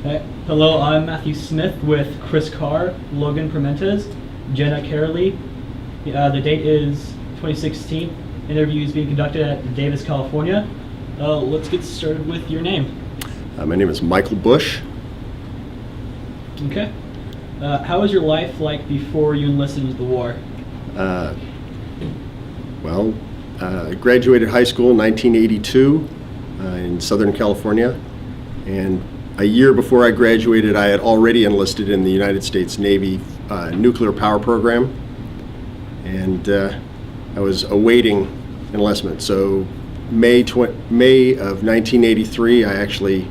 Hey. Hello, I'm Matthew Smith with Chris Carr, Logan Permentes, Jenna Carolee. The date is 2016. Interview is being conducted at Davis, California. Let's get started with your name. My name is Michael Bush. Okay. How was your life like before you enlisted into the war? I graduated high school in 1982 in Southern California, and a year before I graduated, I had already enlisted in the United States Navy nuclear power program, and I was awaiting enlistment. So May of 1983, I actually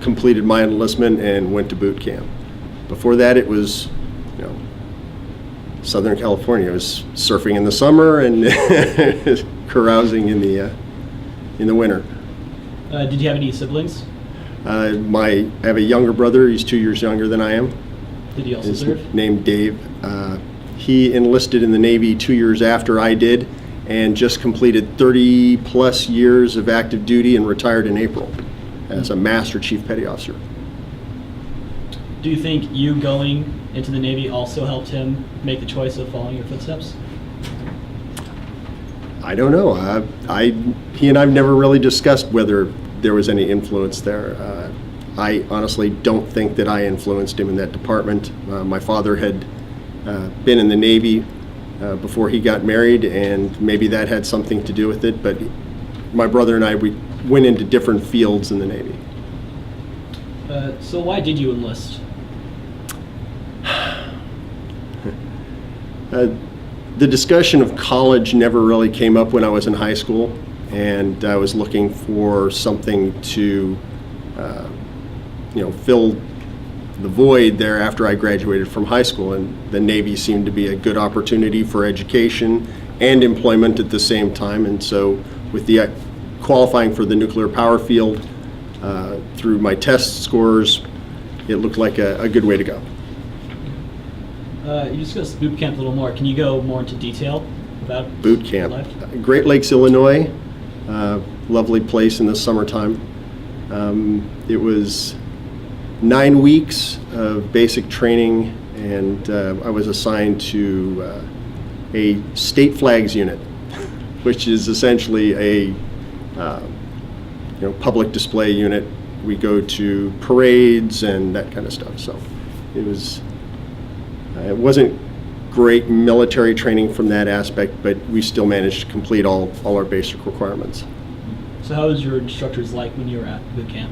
completed my enlistment and went to boot camp. Before that, it was, Southern California. It was surfing in the summer and carousing in the winter. Did you have any siblings? I have a younger brother. He's 2 years younger than I am. Did he also He's serve? named Dave. He enlisted in the Navy 2 years after I did, and just completed 30 plus years of active duty and retired in April as a Master Chief Petty Officer. Do you think you going into the Navy also helped him make the choice of following your footsteps? I don't know. He and I've never really discussed whether there was any influence there. I honestly don't think that I influenced him in that department. My father had been in the Navy before he got married, and maybe that had something to do with it, but my brother and I, we went into different fields in the Navy. So why did you enlist? The discussion of college never really came up when I was in high school, and I was looking for something to, fill the void there after I graduated from high school, and the Navy seemed to be a good opportunity for education and employment at the same time. And so with the qualifying for the nuclear power field through my test scores, it looked like a good way to go. You discussed boot camp a little more. Can you go more into detail about boot camp? Life? Great Lakes, Illinois, lovely place in the summertime. It was 9 weeks of basic training, and I was assigned to a state flags unit, which is essentially a public display unit. We go to parades and that kind of stuff. So it wasn't great military training from that aspect, but we still managed to complete all our basic requirements. So how was your instructors like when you were at boot camp?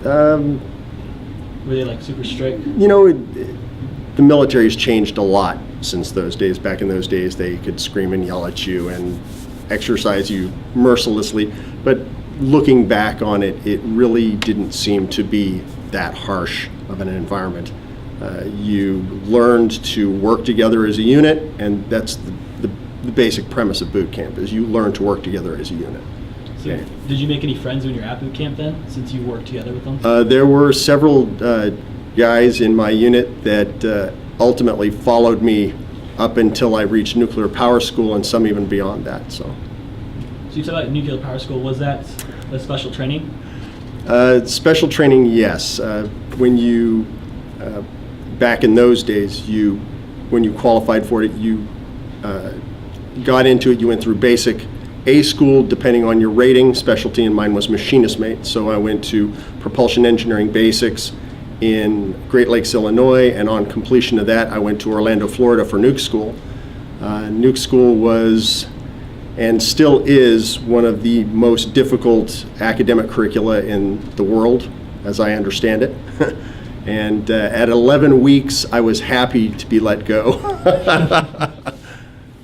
Were they like super strict? The military's changed a lot since those days. Back in those days, they could scream and yell at you and exercise you mercilessly. But looking back on it, it really didn't seem to be that harsh of an environment. You learned to work together as a unit, and that's the basic premise of boot camp, is you learn to work together as a unit. So did you make any friends when you were at boot camp then, since you worked together with them? There were several guys in my unit that ultimately followed me up until I reached nuclear power school, and some even beyond that. So you talked about nuclear power school. Was that a special training? Special training, yes. When you back in those days, when you qualified for it, you got into it. You went through basic A school, depending on your rating. Specialty in mine was machinist mate, so I went to propulsion engineering basics in Great Lakes, Illinois, and on completion of that, I went to Orlando, Florida for nuke school. Nuke school was, and still is, one of the most difficult academic curricula in the world, as I understand it. And at 11 weeks, I was happy to be let go.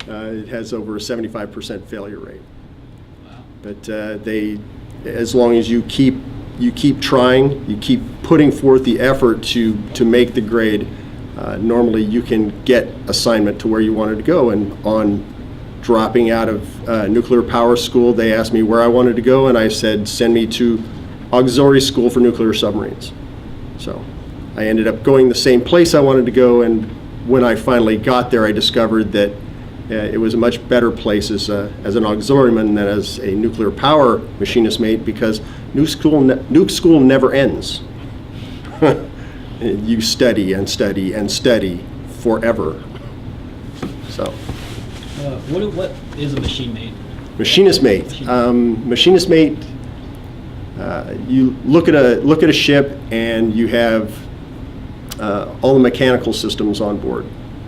It has over a 75% failure rate. Wow. But as long as you keep trying, you keep putting forth the effort to make the grade, normally you can get assignment to where you wanted to go. And on dropping out of nuclear power school, they asked me where I wanted to go, and I said, send me to auxiliary school for nuclear submarines. So I ended up going the same place I wanted to go, and when I finally got there, I discovered that it was a much better place as an auxiliaryman than as a nuclear power machinist mate, because nuke school never ends. You study and study and study forever. So, what is a machine mate? machinist mate. Machinist mate. You look at a ship and you have all the mechanical systems on board.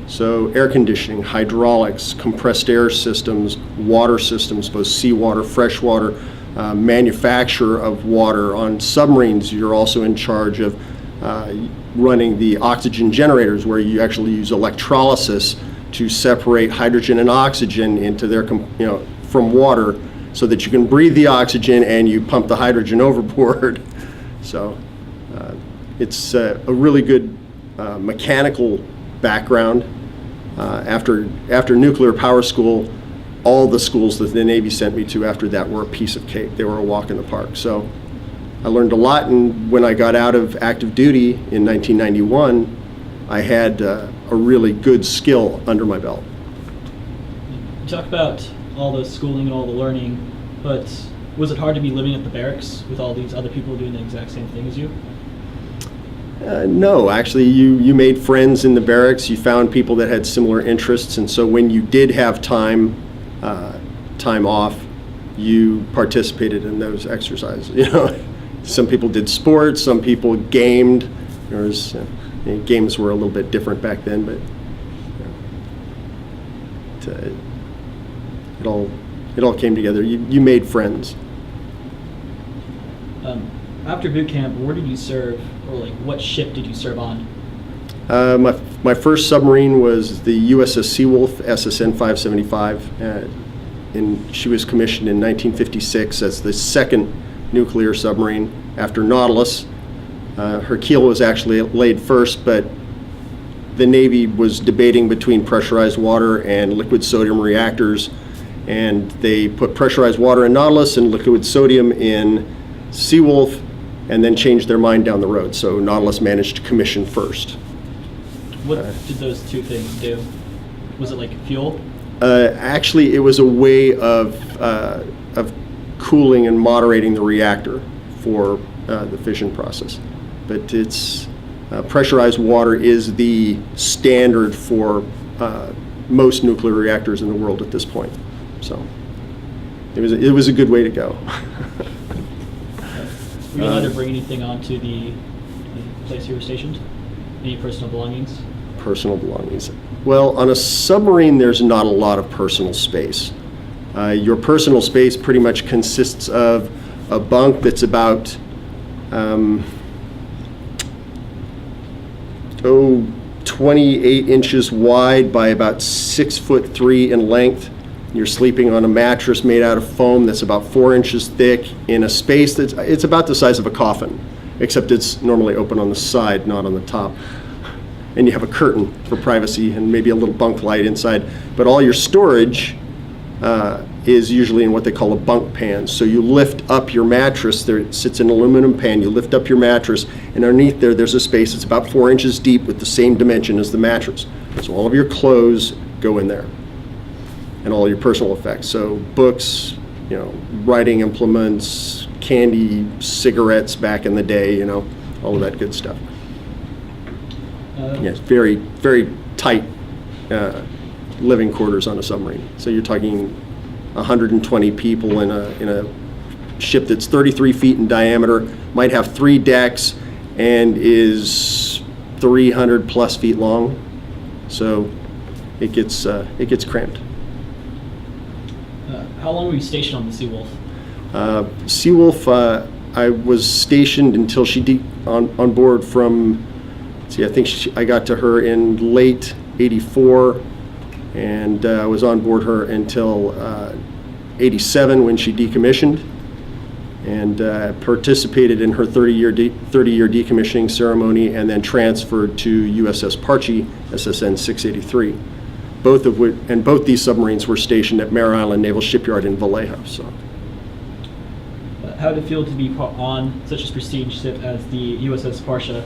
So air conditioning, hydraulics, compressed air systems, water systems, both seawater, freshwater, manufacture of water. On submarines, you're also in charge of running the oxygen generators, where you actually use electrolysis to separate hydrogen and oxygen into their, from water, so that you can breathe the oxygen and you pump the hydrogen overboard. So it's a really good mechanical background. After nuclear power school, all the schools that the Navy sent me to after that were a piece of cake. They were a walk in the park. So I learned a lot, and when I got out of active duty in 1991, I had a really good skill under my belt. You talk about all the schooling and all the learning, but was it hard to be living at the barracks with all these other people doing the exact same thing as you? No, actually, you made friends in the barracks. You found people that had similar interests, and so when you did have time off, you participated in those exercises. Some people did sports, some people gamed. Games were a little bit different back then, but it all came together. You made friends. After boot camp, where did you serve, or what ship did you serve on? My first submarine was the USS Seawolf, SSN 575, and she was commissioned in 1956 as the second nuclear submarine after Nautilus. Her keel was actually laid first, but the Navy was debating between pressurized water and liquid sodium reactors, and they put pressurized water in Nautilus and liquid sodium in Seawolf, and then changed their mind down the road. So Nautilus managed to commission first. What did those two things do? Was it like fuel? Actually, it was a way of cooling and moderating the reactor for the fission process. But it's pressurized water is the standard for most nuclear reactors in the world at this point. So it was a good way to go. Were you allowed to bring anything onto the place you were stationed? Any personal belongings? Personal belongings. Well, on a submarine, there's not a lot of personal space. Your personal space pretty much consists of a bunk that's about 28 inches wide by about 6'3" in length. You're sleeping on a mattress made out of foam that's about 4 inches thick in a space it's about the size of a coffin, except it's normally open on the side, not on the top. And you have a curtain for privacy and maybe a little bunk light inside. But all your storage is usually in what they call a bunk pan. So you lift up your mattress. There sits an aluminum pan. You lift up your mattress, and underneath there's a space that's about 4 inches deep with the same dimension as the mattress. So all of your clothes go in there, and all your personal effects. So books, writing implements, candy, cigarettes back in the day, all of that good stuff. Yes, very, very tight living quarters on a submarine. So you're talking 120 people in a ship that's 33 feet in diameter, might have 3 decks, and is 300 plus feet long. So it gets cramped. How long were you stationed on the Seawolf? Seawolf, I was stationed until she on board from. I think I got to her in late '84, and I was on board her until '87 when she decommissioned, and participated in her 30-year decommissioning ceremony, and then transferred to USS Parche, SSN 683. Both these submarines were stationed at Mare Island Naval Shipyard in Vallejo. So, how did it feel to be on such a prestigious ship as the USS Parche,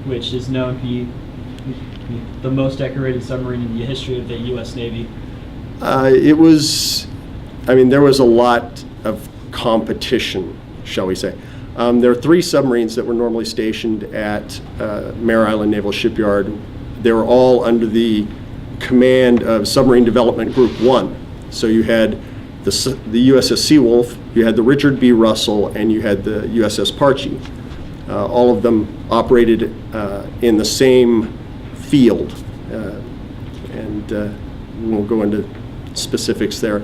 which is known to be the most decorated submarine in the history of the U.S. Navy? It was, I mean, there was a lot of competition, shall we say. There are 3 submarines that were normally stationed at Mare Island Naval Shipyard. They were all under the command of Submarine Development Group 1. So you had the USS Seawolf, you had the Richard B. Russell, and you had the USS Parche. All of them operated in the same field. And we won't go into specifics there.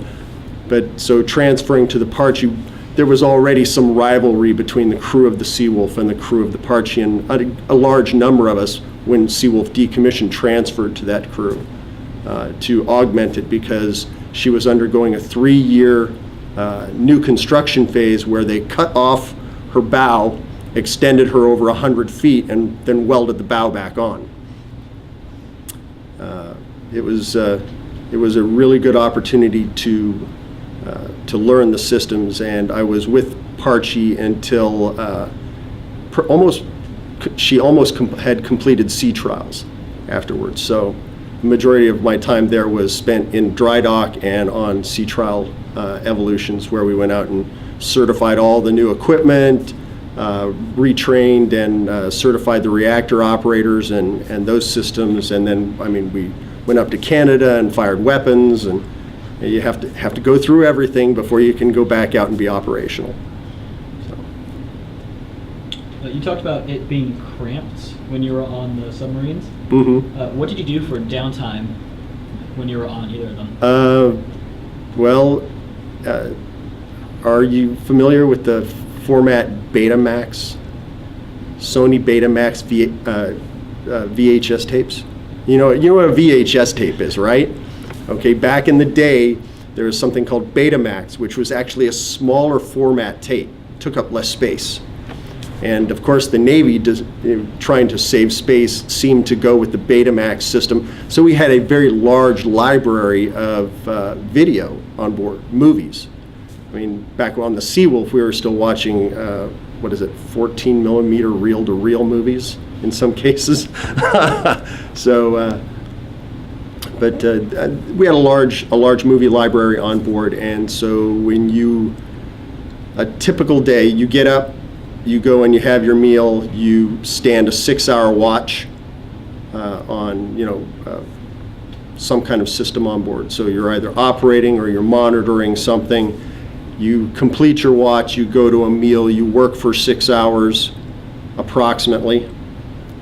But so transferring to the Parche, there was already some rivalry between the crew of the Seawolf and the crew of the Parche, and a large number of us, when Seawolf decommissioned, transferred to that crew to augment it, because she was undergoing a 3-year new construction phase where they cut off her bow, extended her over 100 feet, and then welded the bow back on. It was a really good opportunity to learn the systems, and I was with Parche until she almost had completed sea trials afterwards. So the majority of my time there was spent in dry dock and on sea trial evolutions, where we went out and certified all the new equipment, retrained and certified the reactor operators and those systems. And then, I mean, we went up to Canada and fired weapons, and you have to go through everything before you can go back out and be operational. So. You talked about it being cramped when you were on the submarines. Mm-hmm. What did you do for downtime when you were on either of them? Are you familiar with the format Betamax? Sony Betamax VHS tapes? You know what a VHS tape is, right? Okay, back in the day, there was something called Betamax, which was actually a smaller format tape, took up less space. And of course, the Navy, trying to save space, seemed to go with the Betamax system. So we had a very large library of video on board, movies. I mean, back on the Seawolf, we were still watching, 14 millimeter reel-to-reel movies in some cases. So, but we had a large movie library on board, and so a typical day, you get up, you go and you have your meal, you stand a 6-hour watch on, some kind of system on board. So you're either operating or you're monitoring something. You complete your watch, you go to a meal, you work for 6 hours approximately,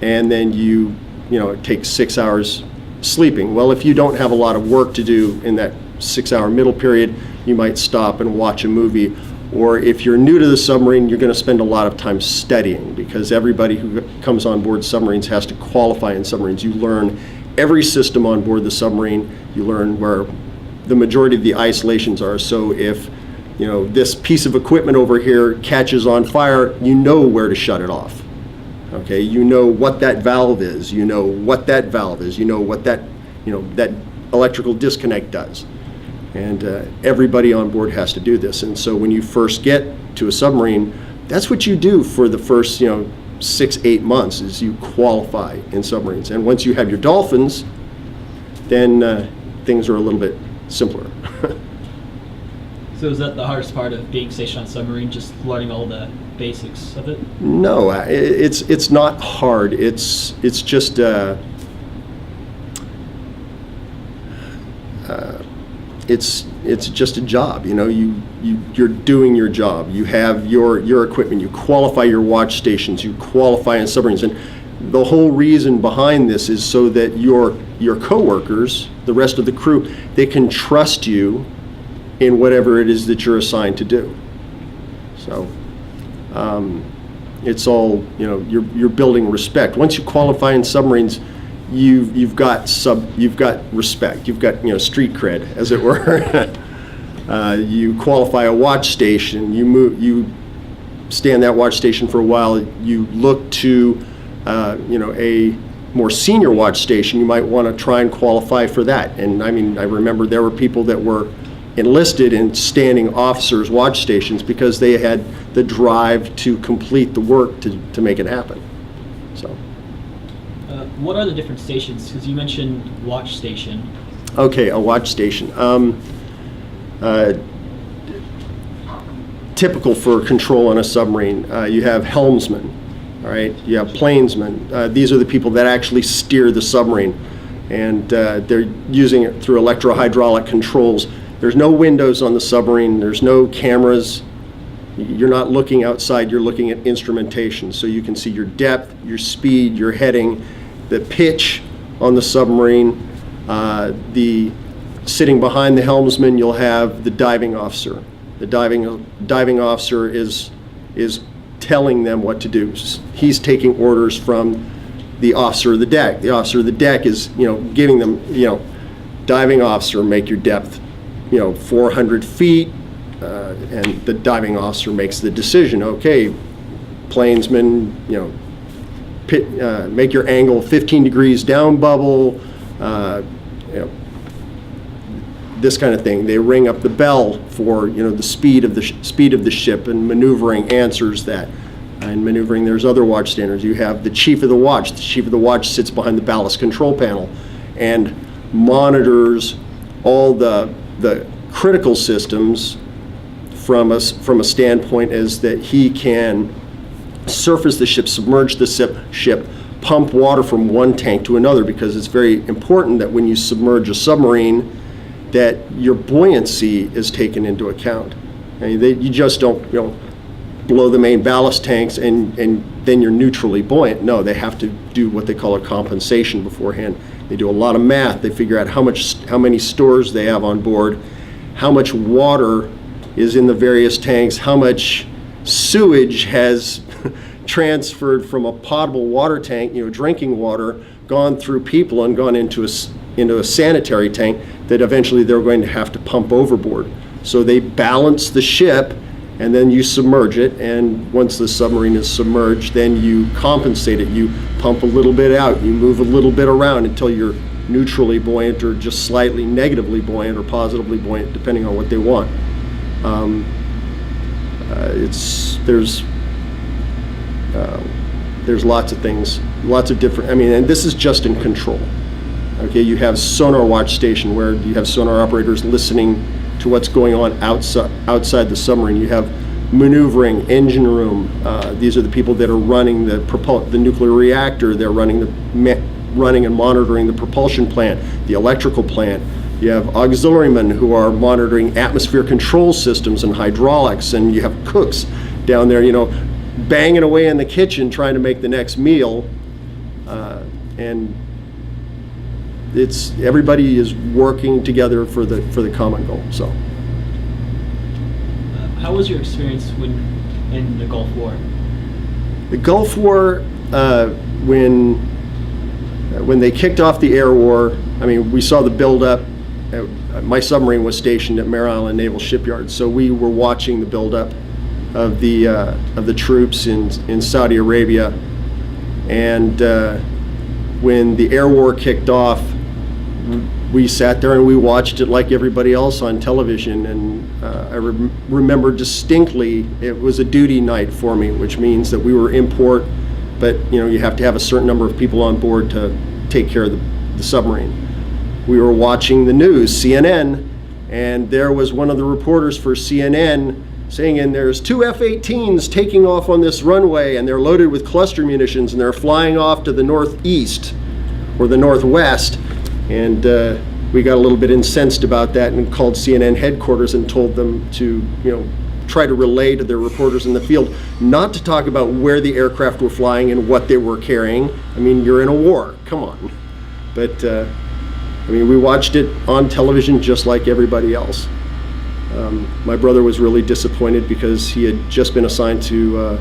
and then it takes 6 hours sleeping. Well, if you don't have a lot of work to do in that 6-hour middle period, you might stop and watch a movie. Or if you're new to the submarine, you're going to spend a lot of time studying, because everybody who comes on board submarines has to qualify in submarines. You learn every system on board the submarine. You learn where the majority of the isolations are. So if this piece of equipment over here catches on fire, you know where to shut it off. Okay, you know what that valve is. You know what that valve is. You know what that electrical disconnect does. And everybody on board has to do this. And so when you first get to a submarine, that's what you do for the first 6-8 months, is you qualify in submarines. And once you have your dolphins, then things are a little bit simpler. So is that the hardest part of being stationed on a submarine, just learning all the basics of it? No, it's not hard. It's just it's just a job. You're doing your job. You have your equipment. You qualify your watch stations. You qualify in submarines. And the whole reason behind this is so that your coworkers, the rest of the crew, they can trust you in whatever it is that you're assigned to do. So it's all, you're building respect. Once you qualify in submarines, you've got respect. You've got street cred, as it were. You qualify a watch station. You stay on that watch station for a while. You look to a more senior watch station. You might want to try and qualify for that. And I remember there were people that were enlisted in standing officers' watch stations because they had the drive to complete the work to make it happen. So. What are the different stations? Because you mentioned watch station. Okay, a watch station. Typical for control on a submarine, you have helmsmen, all right? You have planesmen. These are the people that actually steer the submarine, and they're using it through electro-hydraulic controls. There's no windows on the submarine. There's no cameras. You're not looking outside. You're looking at instrumentation, so you can see your depth, your speed, your heading, the pitch on the submarine. Sitting behind the helmsman, you'll have the diving officer. The diving officer is telling them what to do. He's taking orders from the officer of the deck. The officer of the deck is, giving them, diving officer, make your depth, 400 feet, and the diving officer makes the decision. Okay, planesman, make your angle 15 degrees down bubble, this kind of thing. They ring up the bell for the speed of the ship, and maneuvering answers that. And maneuvering, there's other watch standards. You have the chief of the watch. The chief of the watch sits behind the ballast control panel and monitors all the critical systems from a standpoint as that he can surface the ship, submerge the ship, pump water from one tank to another, because it's very important that when you submerge a submarine, that your buoyancy is taken into account. I mean, you just don't blow the main ballast tanks and then you're neutrally buoyant. No, they have to do what they call a compensation beforehand. They do a lot of math. They figure out how many stores they have on board, how much water is in the various tanks, how much sewage has transferred from a potable water tank, drinking water, gone through people and gone into a sanitary tank that eventually they're going to have to pump overboard. So they balance the ship, and then you submerge it, and once the submarine is submerged, then you compensate it. You pump a little bit out, you move a little bit around until you're neutrally buoyant or just slightly negatively buoyant or positively buoyant, depending on what they want. There's lots of things, lots of different, and this is just in control. Okay, you have sonar watch station where you have sonar operators listening to what's going on outside the submarine. You have maneuvering, engine room. These are the people that are running the nuclear reactor. They're running and monitoring the propulsion plant, the electrical plant. You have auxiliarymen who are monitoring atmosphere control systems and hydraulics, and you have cooks down there, banging away in the kitchen trying to make the next meal, and everybody is working together for the common goal. So, how was your experience in the Gulf War? The Gulf War, when they kicked off the air war, we saw the buildup. My submarine was stationed at Mare Island Naval Shipyard, so we were watching the buildup of the troops in Saudi Arabia, and when the air war kicked off, we sat there and we watched it like everybody else on television, and I remember distinctly it was a duty night for me, which means that we were in port, but you have to have a certain number of people on board to take care of the submarine. We were watching the news, CNN, and there was one of the reporters for CNN saying, and there's 2 F-18s taking off on this runway, and they're loaded with cluster munitions, and they're flying off to the northeast or the northwest. And we got a little bit incensed about that and called CNN headquarters and told them to, try to relay to their reporters in the field not to talk about where the aircraft were flying and what they were carrying. You're in a war, come on. But we watched it on television just like everybody else. My brother was really disappointed because he had just been assigned to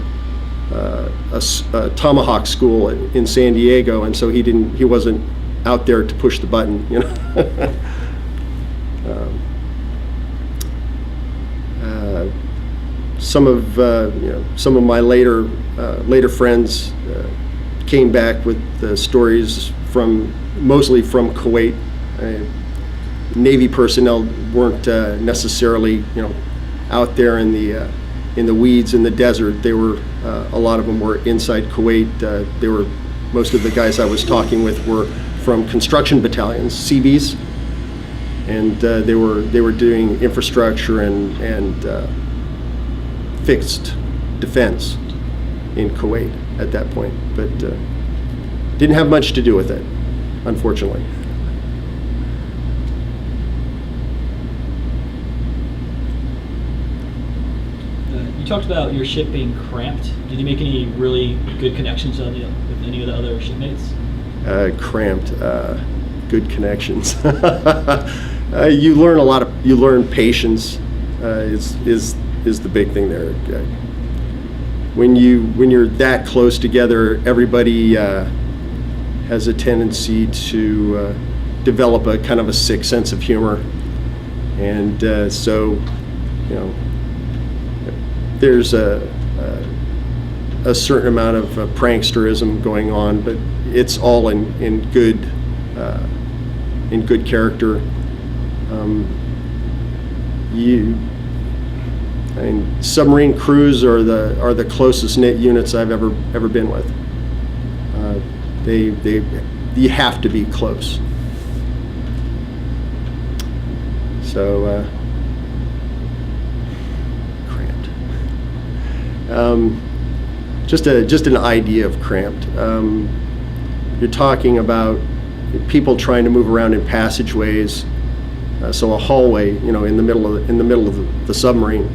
a Tomahawk school in San Diego, and so he wasn't out there to push the button, Some of my later friends came back with stories mostly from Kuwait. Navy personnel weren't necessarily, out there in the weeds in the desert. They were a lot of them were inside Kuwait. Most of the guys I was talking with were from construction battalions, Seabees, and they were doing infrastructure and fixed defense in Kuwait at that point, but didn't have much to do with it, unfortunately. You talked about your ship being cramped. Did you make any really good connections with any of the other shipmates? Cramped, good connections. You learn a lot of. You learn patience. Is the big thing there. When you're that close together, everybody has a tendency to develop a kind of a sick sense of humor, and so there's a certain amount of pranksterism going on, but it's all in good character. Submarine crews are the closest knit units I've ever been with. You have to be close. So cramped. Just an idea of cramped. You're talking about people trying to move around in passageways. So a hallway, in the middle of the submarine,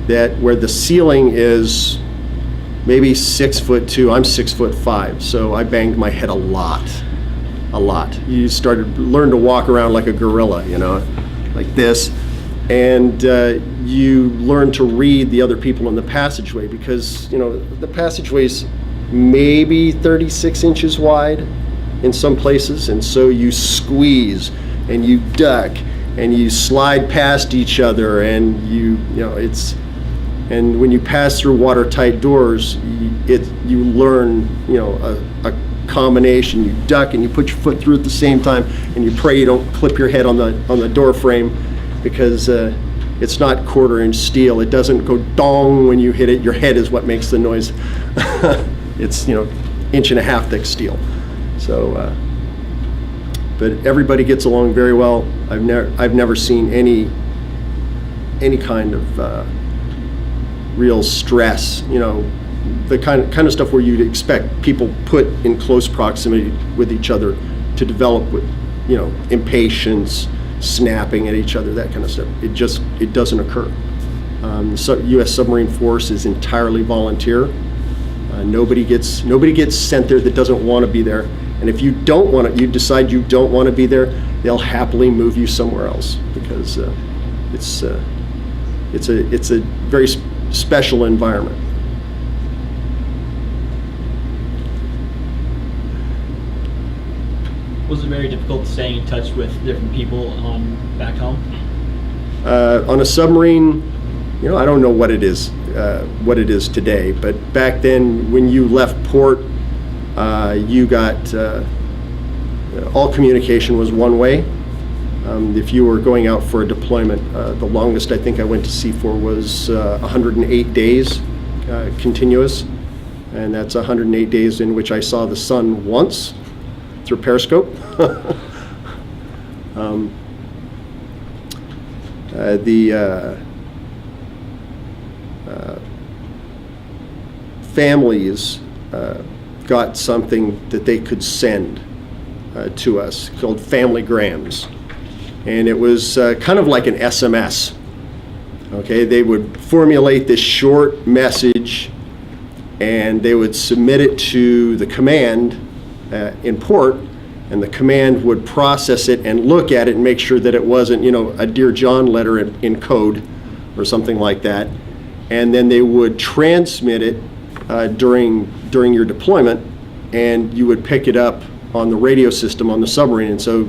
that where the ceiling is maybe 6'2". I'm 6'5", so I banged my head a lot. You learn to walk around like a gorilla, like this, and you learn to read the other people in the passageway, because the passageway's maybe 36 inches wide in some places, and so you squeeze and you duck and you slide past each other, and and when you pass through watertight doors, you learn a combination. You duck and you put your foot through at the same time, and you pray you don't clip your head on the door frame, because it's not 1/4-inch steel. It doesn't go dong when you hit it. Your head is what makes the noise. It's 1.5-inch thick steel. So, but everybody gets along very well. I've never seen any kind of real stress. The kind of stuff where you'd expect people put in close proximity with each other to develop with impatience, snapping at each other, that kind of stuff. It doesn't occur. So U.S. Submarine Force is entirely volunteer. Nobody gets sent there that doesn't want to be there. And if you decide you don't want to be there, they'll happily move you somewhere else, because it's a very special environment. Was it very difficult staying in touch with different people back home? On a submarine, I don't know what it is today, but back then, when you left port, you got all communication was one way. If you were going out for a deployment, the longest I think I went to sea for was 108 days continuous, and that's 108 days in which I saw the sun once through periscope. The families got something that they could send to us called family grams, and it was kind of like an SMS. Okay, they would formulate this short message, and they would submit it to the command in port, and the command would process it and look at it and make sure that it wasn't, a Dear John letter in code or something like that, and then they would transmit it during your deployment, and you would pick it up on the radio system on the submarine. And so,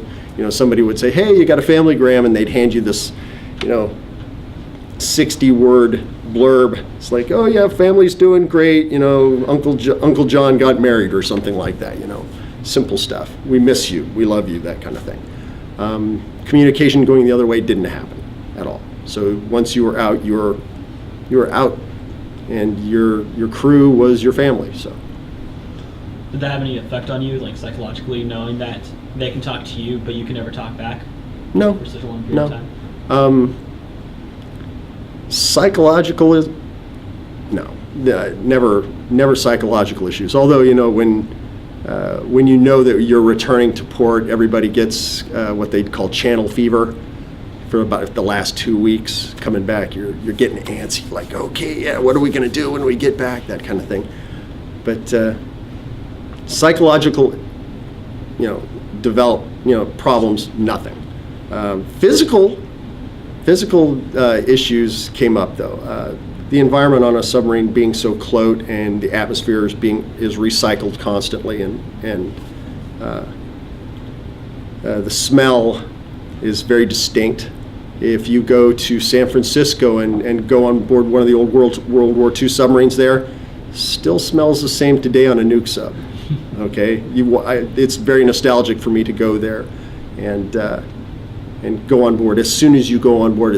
somebody would say, "Hey, you got a family gram," and they'd hand you this, 60-word blurb. It's like, "Oh yeah, family's doing great. Uncle John got married," or something like that. Simple stuff. "We miss you. We love you," that kind of thing. Communication going the other way didn't happen at all. So once you were out, you were out, and your crew was your family. So. Did that have any effect on you, like psychologically, knowing that they can talk to you, but you can never talk back? No. For such a long period of No. time? Psychological is no, never psychological issues. Although when you know that you're returning to port, everybody gets what they call channel fever for about the last 2 weeks. Coming back, you're getting antsy, like, okay, yeah, what are we going to do when we get back? That kind of thing. But psychological, develop problems, nothing. Physical issues came up though. The environment on a submarine being so close and the atmosphere is recycled constantly, and the smell is very distinct. If you go to San Francisco and go on board one of the old World War II submarines there, still smells the same today on a nuke sub. Okay, it's very nostalgic for me to go there and go on board. As soon as you go on board,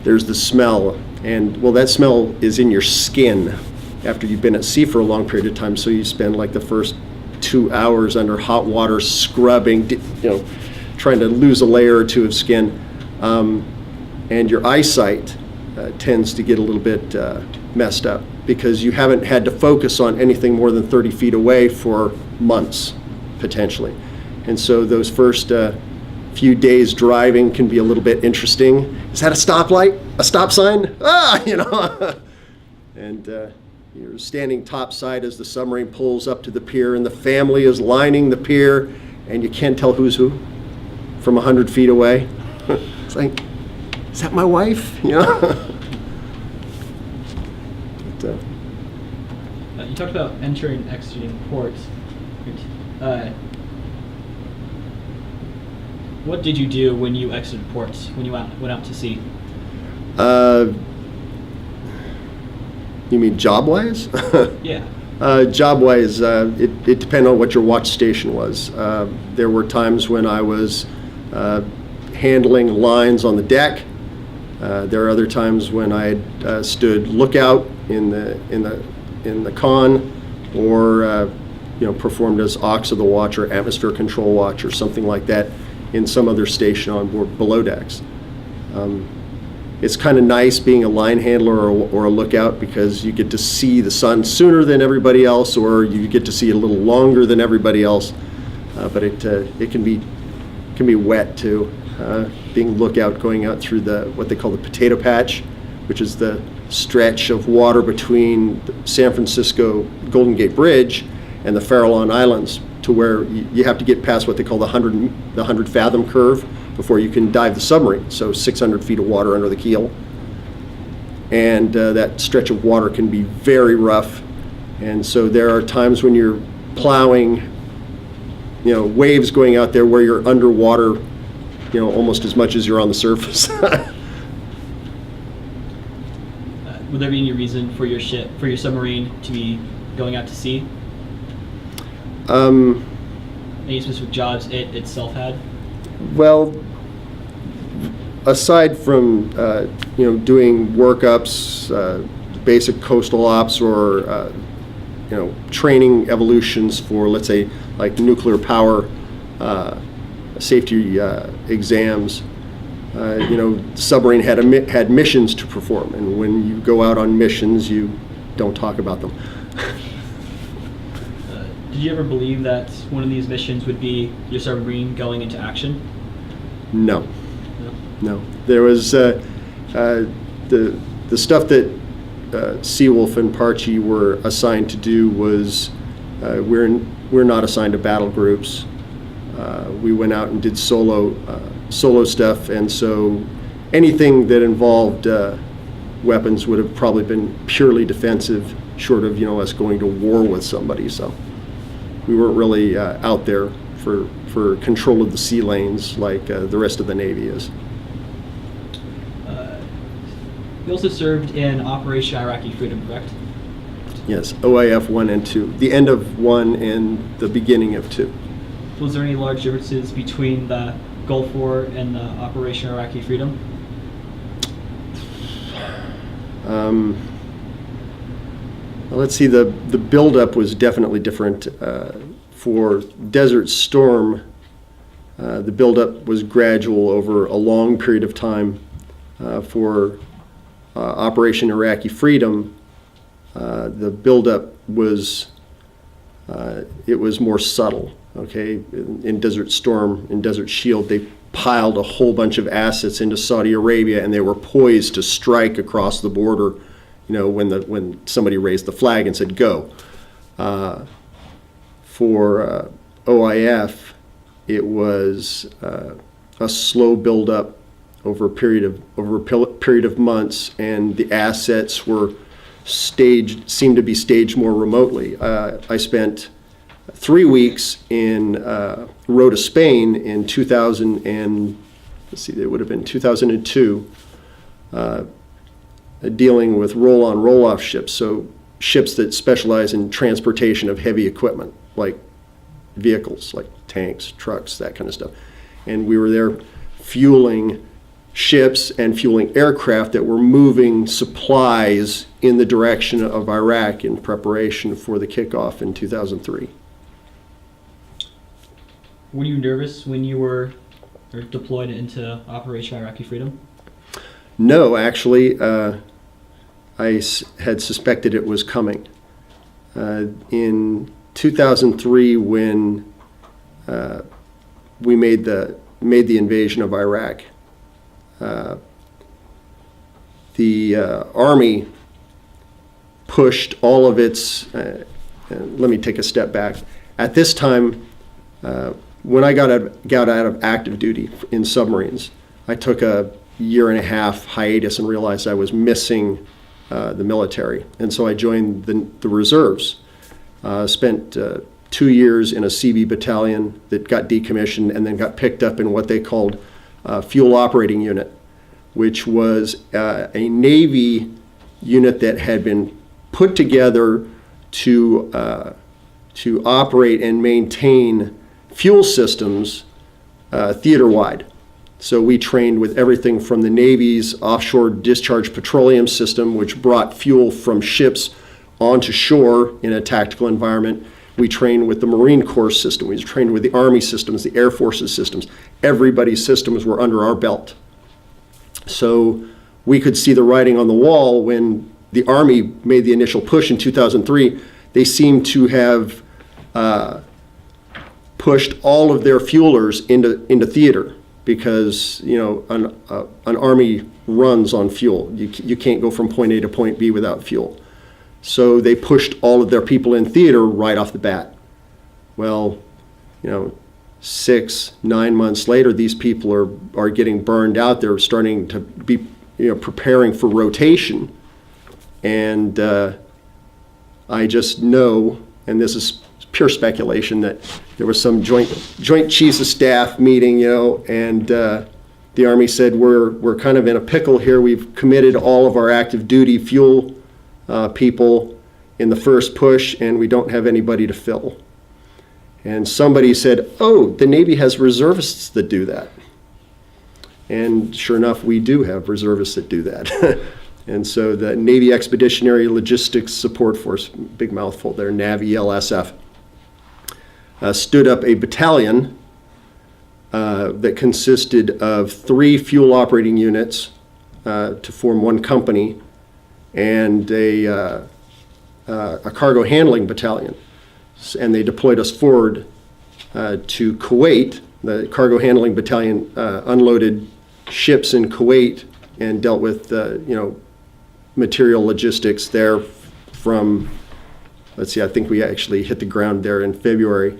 there's the smell. And well, that smell is in your skin after you've been at sea for a long period of time. So you spend like the first 2 hours under hot water scrubbing, trying to lose a layer or two of skin. And your eyesight tends to get a little bit messed up because you haven't had to focus on anything more than 30 feet away for months, potentially. And so those first few days driving can be a little bit interesting. Is that a stoplight? A stop sign? And you're standing topside as the submarine pulls up to the pier, and the family is lining the pier, and you can't tell who's who from 100 feet away. It's like, is that my wife? But, you talked about entering and exiting ports. What did you do when you exited ports, when you went out to sea? You mean job-wise? Yeah. Job-wise, it depended on what your watch station was. There were times when I was handling lines on the deck. There are other times when I had stood lookout in the con, or performed as aux of the watch or atmosphere control watch or something like that in some other station on board below decks. It's kind of nice being a line handler or a lookout because you get to see the sun sooner than everybody else, or you get to see it a little longer than everybody else. But it can be wet too. Being lookout, going out through what they call the potato patch, which is the stretch of water between the San Francisco Golden Gate Bridge and the Farallon Islands, to where you have to get past what they call the 100 fathom curve before you can dive the submarine. So 600 feet of water under the keel. And that stretch of water can be very rough. And so there are times when you're plowing, waves going out there where you're underwater, almost as much as you're on the surface. Would there be any reason for your submarine to be going out to sea? Any specific jobs it itself had? Well, aside from doing workups, basic coastal ops, or training evolutions for, let's say, like nuclear power safety exams, submarine had missions to perform, and when you go out on missions, you don't talk about them. Did you ever believe that one of these missions would be your submarine going into action? No. There was the stuff that Seawolf and Parchi were assigned to do was we're not assigned to battle groups. We went out and did solo stuff, and so anything that involved weapons would have probably been purely defensive, short of us going to war with somebody. So we weren't really out there for control of the sea lanes like the rest of the Navy is. You also served in Operation Iraqi Freedom, correct? Yes, OIF 1 and 2. The end of 1 and the beginning of 2. Was there any large differences between the Gulf War and the Operation Iraqi Freedom? Let's see, the buildup was definitely different. For Desert Storm, The buildup was gradual over a long period of time. For Operation Iraqi Freedom, the buildup was it was more subtle. Okay, in Desert Storm, in Desert Shield, they piled a whole bunch of assets into Saudi Arabia, and they were poised to strike across the border. When somebody raised the flag and said go. For OIF, it was a slow buildup over a period of months, and the assets seemed to be staged more remotely. I spent 3 weeks in Rota, Spain in 2002, dealing with roll-on, roll-off ships, so ships that specialize in transportation of heavy equipment, like vehicles, like tanks, trucks, that kind of stuff. And we were there fueling ships and fueling aircraft that were moving supplies in the direction of Iraq in preparation for the kickoff in 2003. Were you nervous when you were deployed into Operation Iraqi Freedom? No, actually, I had suspected it was coming. In 2003, when we made the invasion of Iraq, the Army pushed all of its. Let me take a step back. At this time, when I got out of active duty in submarines, I took a 1.5-year hiatus and realized I was missing the military, and so I joined the reserves. Spent 2 years in a CB battalion that got decommissioned and then got picked up in what they called Fuel Operating Unit, which was a Navy unit that had been put together to operate and maintain fuel systems theater-wide. So we trained with everything from the Navy's offshore discharge petroleum system, which brought fuel from ships onto shore in a tactical environment. We trained with the Marine Corps system. We trained with the Army systems, the Air Force's systems. Everybody's systems were under our belt. So we could see the writing on the wall when the Army made the initial push in 2003. They seemed to have pushed all of their fuelers into theater, because an Army runs on fuel. You can't go from point A to point B without fuel. So they pushed all of their people in theater right off the bat. Well, 6-9 months later, these people are getting burned out. They're starting to be preparing for rotation, and I just know, and this is pure speculation, that there was some joint chiefs of staff meeting, and the Army said, we're kind of in a pickle here. We've committed all of our active duty fuel people in the first push, and we don't have anybody to fill. And somebody said, oh, the Navy has reservists that do that. And sure enough, we do have reservists that do that. And so the Navy Expeditionary Logistics Support Force, big mouthful there, NAVELSF, stood up a battalion that consisted of 3 fuel operating units to form one company, and a cargo handling battalion. And they deployed us forward to Kuwait. The cargo handling battalion unloaded ships in Kuwait and dealt with material logistics there from, let's see, I think we actually hit the ground there in February.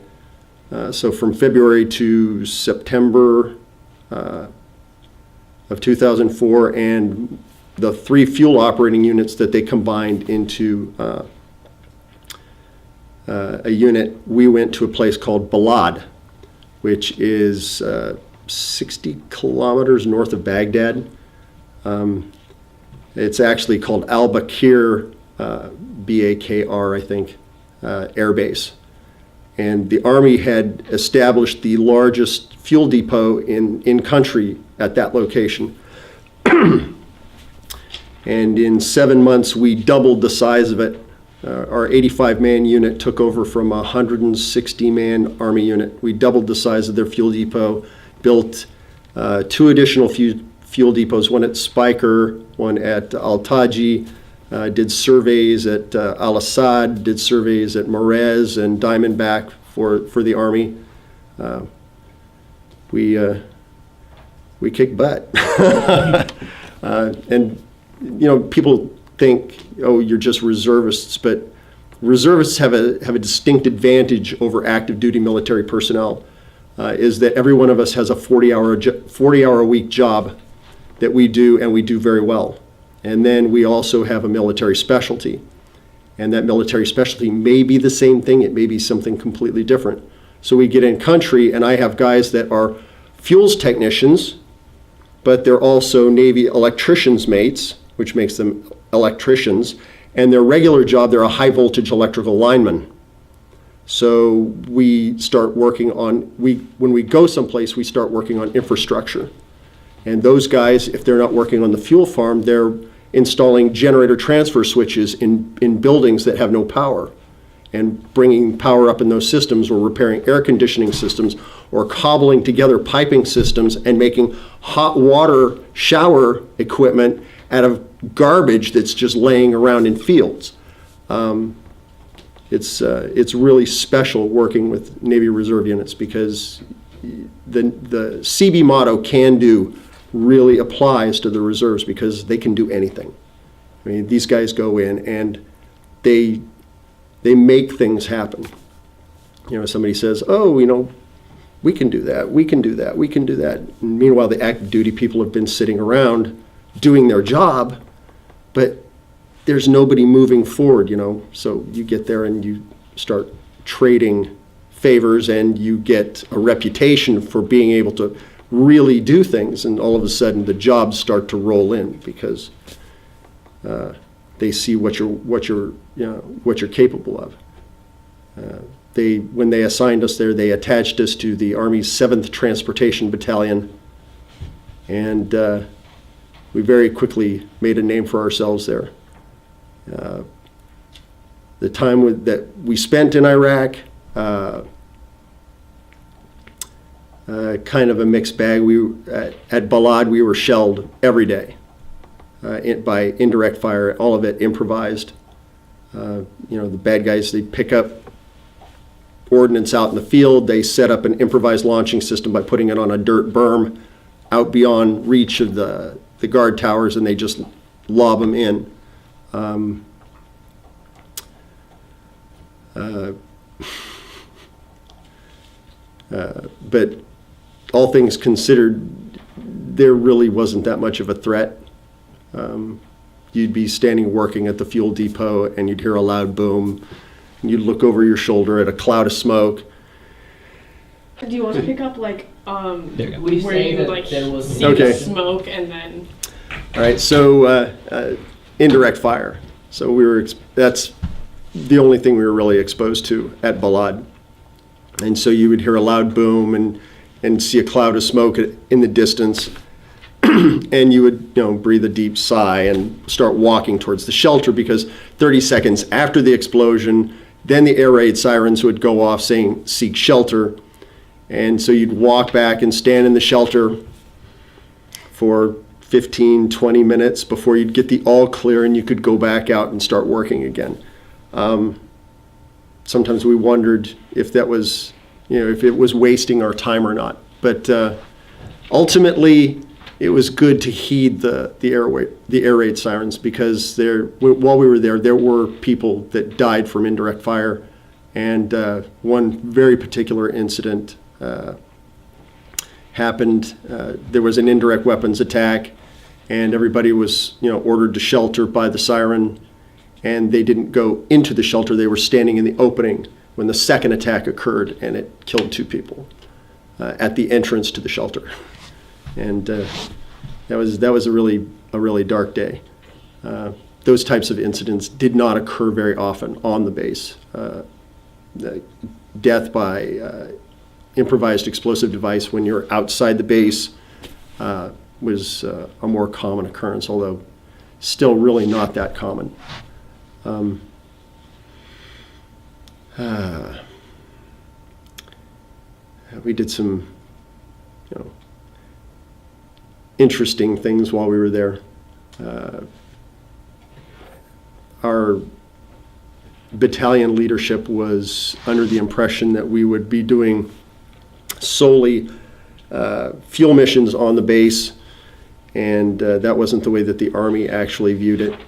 So from February to September of 2004, and the 3 fuel operating units that they combined into a unit, we went to a place called Balad, which is 60 kilometers north of Baghdad. It's actually called Al-Bakr, B-A-K-R, I think, Air Base. And the Army had established the largest fuel depot in country at that location. And in 7 months, we doubled the size of it. our 85-man unit took over from a 160-man Army unit. We doubled the size of their fuel depot, built 2 additional fuel depots, one at Spiker, one at Al-Taji, did surveys at Al-Assad, did surveys at Morez and Diamondback for the Army. We kick butt. And, people think, oh, you're just reservists, but reservists have a distinct advantage over active duty military personnel, is that every one of us has a 40-hour a week job that we do, and we do very well. And then we also have a military specialty. And that military specialty may be the same thing, it may be something completely different. So we get in country, and I have guys that are fuels technicians, but they're also Navy electricians mates, which makes them electricians, and their regular job, they're a high voltage electrical lineman. So we start working on, when we go someplace, we start working on infrastructure. And those guys, if they're not working on the fuel farm, they're installing generator transfer switches in buildings that have no power, and bringing power up in those systems, or repairing air conditioning systems, or cobbling together piping systems and making hot water shower equipment out of garbage that's just laying around in fields. It's really special working with Navy Reserve units, because the CB motto, "can do," really applies to the reserves, because they can do anything. I mean, these guys go in and they make things happen. Somebody says, oh, we can do that, we can do that, we can do that. And meanwhile, the active duty people have been sitting around doing their job, but there's nobody moving forward, So you get there and you start trading favors, and you get a reputation for being able to really do things, and all of a sudden the jobs start to roll in, because they see what you're capable of. When they assigned us there, they attached us to the Army's 7th Transportation Battalion, and we very quickly made a name for ourselves there. The time that we spent in Iraq, kind of a mixed bag. At Balad, we were shelled every day by indirect fire, all of it improvised. The bad guys, they pick up ordnance out in the field, they set up an improvised launching system by putting it on a dirt berm out beyond reach of the guard towers, and they just lob them in. But all things considered, there really wasn't that much of a threat. You'd be standing working at the fuel depot, and you'd hear a loud boom, and you'd look over your shoulder at a cloud of smoke. Do you want to pick up There you go. where you would there was see Okay. the smoke and then? All right, so indirect fire. So that's the only thing we were really exposed to at Balad. And so you would hear a loud boom and see a cloud of smoke in the distance, and you would breathe a deep sigh and start walking towards the shelter, because 30 seconds after the explosion, then the air raid sirens would go off saying, "Seek shelter." And so you'd walk back and stand in the shelter for 15, 20 minutes before you'd get the all clear, and you could go back out and start working again. Sometimes we wondered if that was, if it was wasting our time or not. But ultimately, it was good to heed the air raid sirens, because while we were there were people that died from indirect fire. And one very particular incident happened. There was an indirect weapons attack, and everybody was ordered to shelter by the siren, and they didn't go into the shelter. They were standing in the opening when the second attack occurred, and it killed 2 people at the entrance to the shelter. And that was a really dark day. Those types of incidents did not occur very often on the base. Death by improvised explosive device when you're outside the base was a more common occurrence, although still really not that common. We did some, interesting things while we were there. Our battalion leadership was under the impression that we would be doing solely fuel missions on the base, and that wasn't the way that the Army actually viewed it.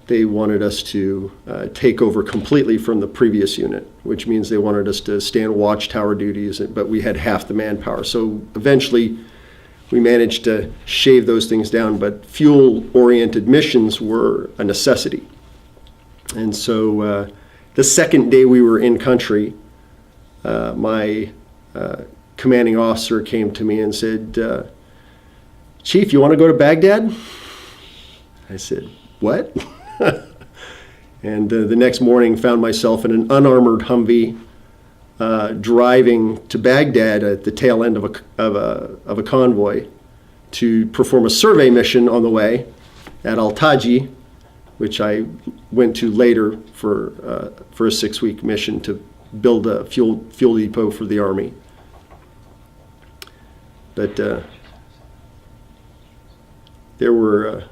They wanted us to take over completely from the previous unit, which means they wanted us to stand watchtower duties, but we had half the manpower. So eventually we managed to shave those things down, but fuel-oriented missions were a necessity. And so the second day we were in country, my commanding officer came to me and said, "Chief, you want to go to Baghdad?" I said, "What?" And the next morning found myself in an unarmored Humvee driving to Baghdad at the tail end of a convoy to perform a survey mission on the way at Al-Taji, which I went to later for a 6-week mission to build a fuel depot for the Army. But there were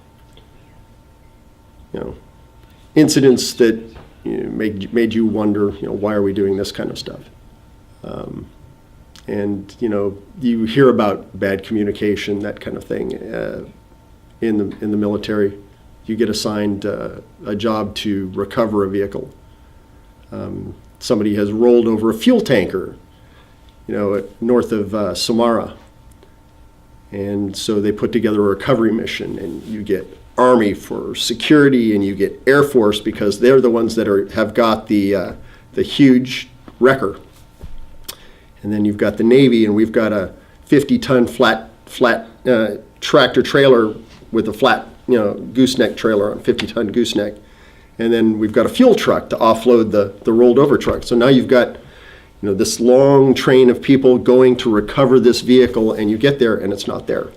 incidents that made you wonder, why are we doing this kind of stuff? And you hear about bad communication, that kind of thing, in the military. You get assigned a job to recover a vehicle. Somebody has rolled over a fuel tanker, north of Samara, and so they put together a recovery mission, and you get Army for security, and you get Air Force because they're the ones that have got the huge wrecker. And then you've got the Navy, and we've got a 50-ton flat tractor trailer with a flat, gooseneck trailer on 50-ton gooseneck. And then we've got a fuel truck to offload the rolled over truck. So now you've got, this long train of people going to recover this vehicle, and you get there and it's not there.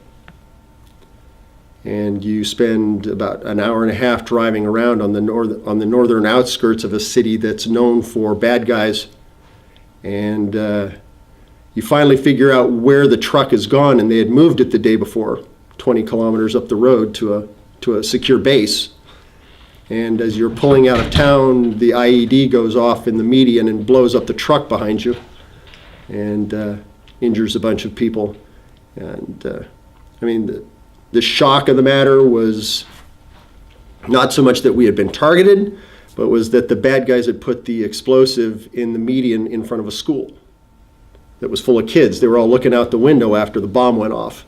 And you spend about an hour and a half driving around on the northern outskirts of a city that's known for bad guys. And you finally figure out where the truck has gone, and they had moved it the day before, 20 kilometers up the road to a secure base. And as you're pulling out of town, the IED goes off in the median and blows up the truck behind you and injures a bunch of people. And the shock of the matter was not so much that we had been targeted, but was that the bad guys had put the explosive in the median in front of a school that was full of kids. They were all looking out the window after the bomb went off.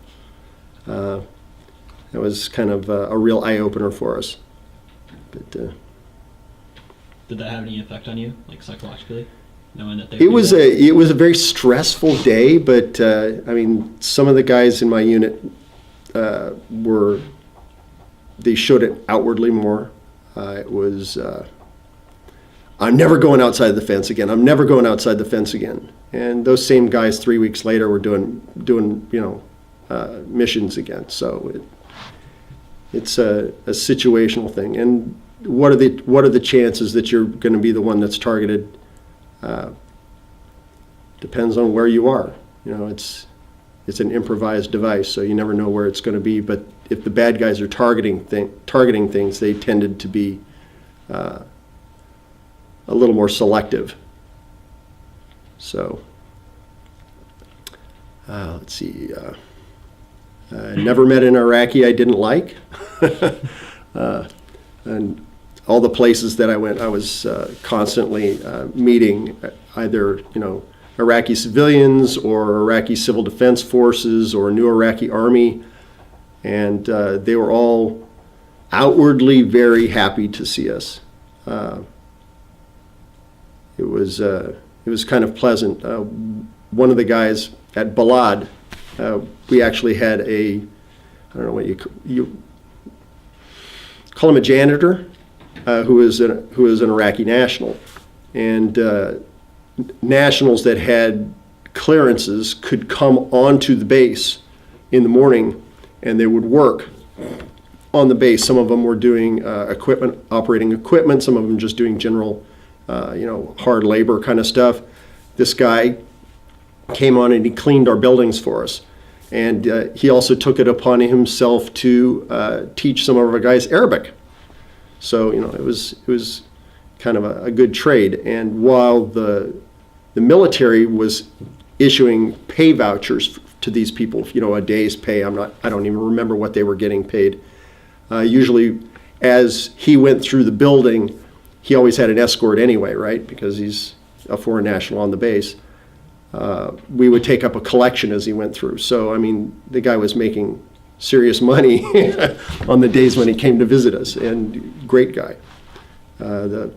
That was kind of a real eye-opener for us. But did that have any effect on you, like psychologically, knowing that they? It was a very stressful day, but some of the guys in my unit they showed it outwardly more. It was, I'm never going outside the fence again. I'm never going outside the fence again. And those same guys 3 weeks later were doing missions again. So it's a situational thing. And what are the chances that you're going to be the one that's targeted? Depends on where you are. It's an improvised device, so you never know where it's going to be. But if the bad guys are targeting things, they tended to be a little more selective. So let's see. Never met an Iraqi I didn't like. And all the places that I went, I was constantly meeting either, Iraqi civilians or Iraqi civil defense forces or new Iraqi army, and they were all outwardly very happy to see us. It was kind of pleasant. One of the guys at Balad, we actually had I don't know what you call him, a janitor, who is an Iraqi national, and nationals that had clearances could come onto the base in the morning, and they would work on the base. Some of them were doing operating equipment. Some of them just doing general hard labor kind of stuff. This guy came on and he cleaned our buildings for us. And he also took it upon himself to teach some of our guys Arabic. So, it was kind of a good trade. And while the military was issuing pay vouchers to these people, a day's pay, I don't even remember what they were getting paid. Usually, as he went through the building, he always had an escort anyway, right? Because he's a foreign national on the base. We would take up a collection as he went through. So, the guy was making serious money on the days when he came to visit us, and great guy. The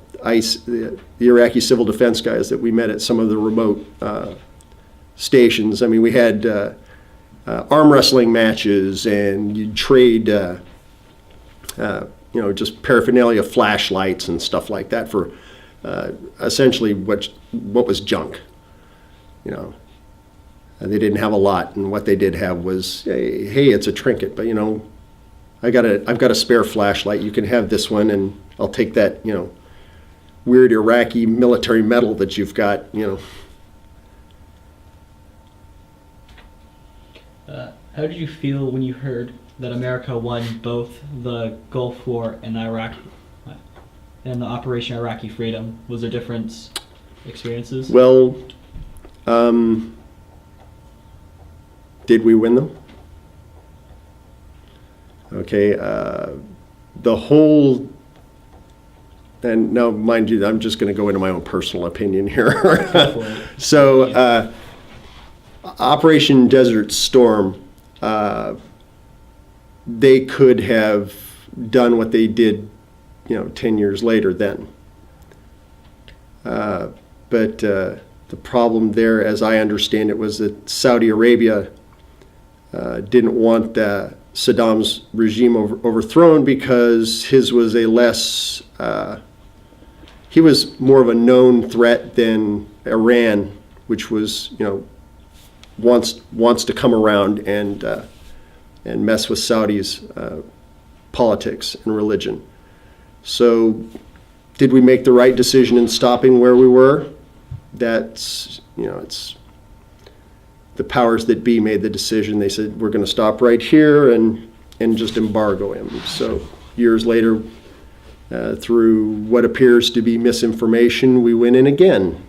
Iraqi civil defense guys that we met at some of the remote stations. We had arm wrestling matches, and you'd trade, just paraphernalia, flashlights and stuff like that for essentially what was junk. They didn't have a lot, and what they did have was, hey, it's a trinket, but I've got a spare flashlight. You can have this one, and I'll take that, weird Iraqi military medal that you've got, How did you feel when you heard that America won both the Gulf War and Iraq, and the Operation Iraqi Freedom? Was there different experiences? Well, did we win them? Okay, the whole, and now mind you, I'm just going to go into my own personal opinion here. So, Operation Desert Storm, they could have done what they did, 10 years later then. But the problem there, as I understand it, was that Saudi Arabia didn't want Saddam's regime overthrown because his was a less, he was more of a known threat than Iran, which was, wants to come around and mess with Saudi's politics and religion. So, did we make the right decision in stopping where we were? That's, it's the powers that be made the decision. They said, we're going to stop right here and just embargo him. So years later, through what appears to be misinformation, we went in again.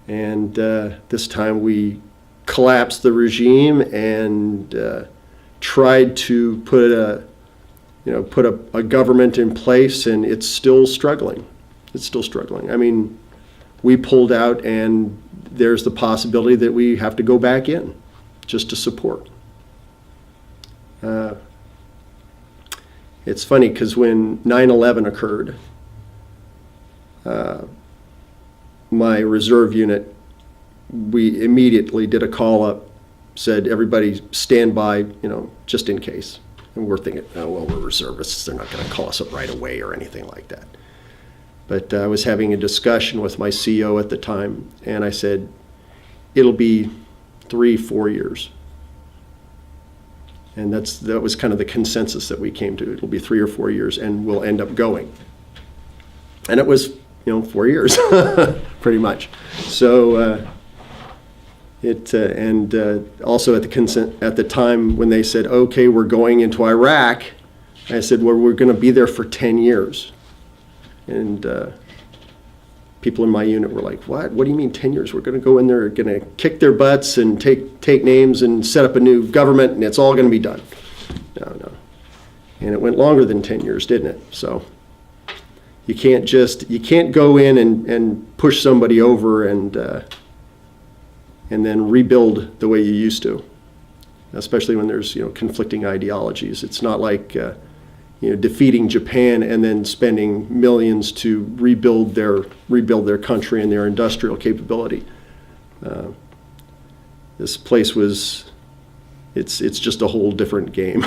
And this time we collapsed the regime and tried to put a government in place, and it's still struggling. It's still struggling. We pulled out, and there's the possibility that we have to go back in just to support. It's funny because when 9/11 occurred, my reserve unit, we immediately did a call up, said everybody stand by, just in case. And we're thinking, oh, well, we're reservists. They're not going to call us up right away or anything like that. But I was having a discussion with my CO at the time, and I said, it'll be 3-4 years. And that was kind of the consensus that we came to. It'll be 3 or 4 years, and we'll end up going. And it was, 4 years, pretty much. So also at the time when they said, okay, we're going into Iraq, I said, well, we're going to be there for 10 years. And people in my unit were like, what? What do you mean 10 years? We're going to go in there, going to kick their butts and take names and set up a new government, and it's all going to be done. No. And it went longer than 10 years, didn't it? So you can't go in and push somebody over and then rebuild the way you used to, especially when there's conflicting ideologies. It's not like defeating Japan and then spending millions to rebuild their country and their industrial capability. This place it's just a whole different game.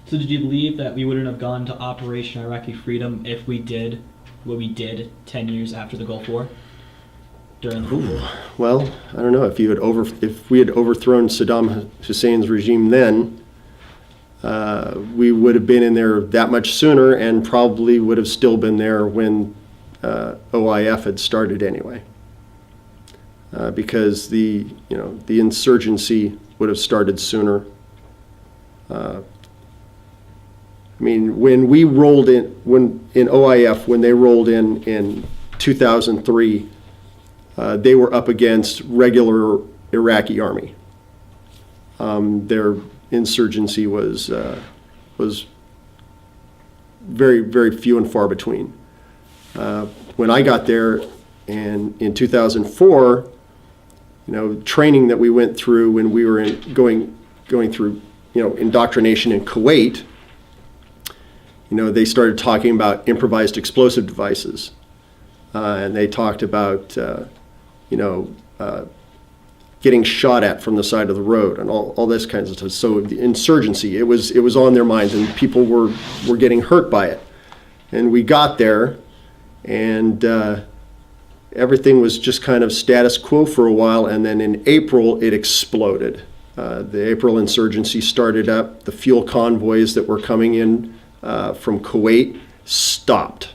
So did you believe that we wouldn't have gone to Operation Iraqi Freedom if we did what we did 10 years after the Gulf War? During the Gulf War? Well, I don't know. If we had overthrown Saddam Hussein's regime then, we would have been in there that much sooner and probably would have still been there when OIF had started anyway. Because the insurgency would have started sooner. I mean, when we rolled in, in OIF, when they rolled in 2003, they were up against regular Iraqi army. Their insurgency was very, very few and far between. When I got there in 2004, training that we went through when we were going through, indoctrination in Kuwait, they started talking about improvised explosive devices. And they talked about, getting shot at from the side of the road and all this kinds of stuff. So the insurgency, it was on their minds, and people were getting hurt by it. And we got there, and everything was just kind of status quo for a while, and then in April it exploded. The April insurgency started up. The fuel convoys that were coming in from Kuwait stopped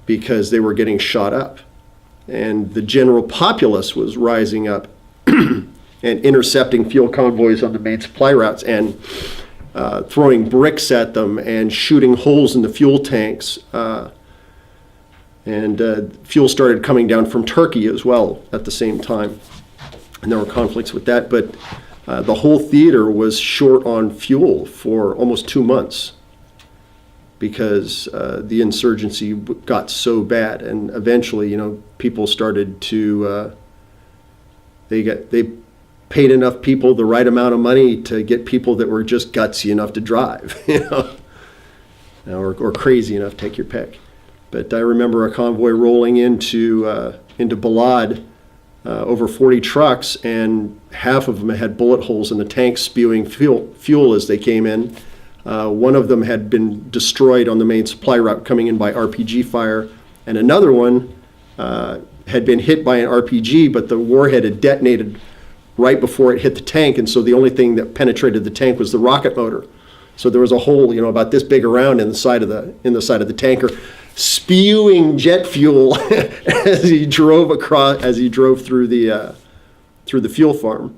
because they were getting shot up. And the general populace was rising up and intercepting fuel convoys on the main supply routes and throwing bricks at them and shooting holes in the fuel tanks. And fuel started coming down from Turkey as well at the same time. And there were conflicts with that, but the whole theater was short on fuel for almost 2 months because the insurgency got so bad. And eventually, people started to, they paid enough people the right amount of money to get people that were just gutsy enough to drive, or crazy enough, take your pick. But I remember a convoy rolling into Balad, over 40 trucks, and half of them had bullet holes in the tanks spewing fuel as they came in. One of them had been destroyed on the main supply route coming in by RPG fire, and another one had been hit by an RPG, but the warhead had detonated right before it hit the tank, and so the only thing that penetrated the tank was the rocket motor. So there was a hole, about this big around in the side of the tanker, spewing jet fuel as he drove through the fuel farm.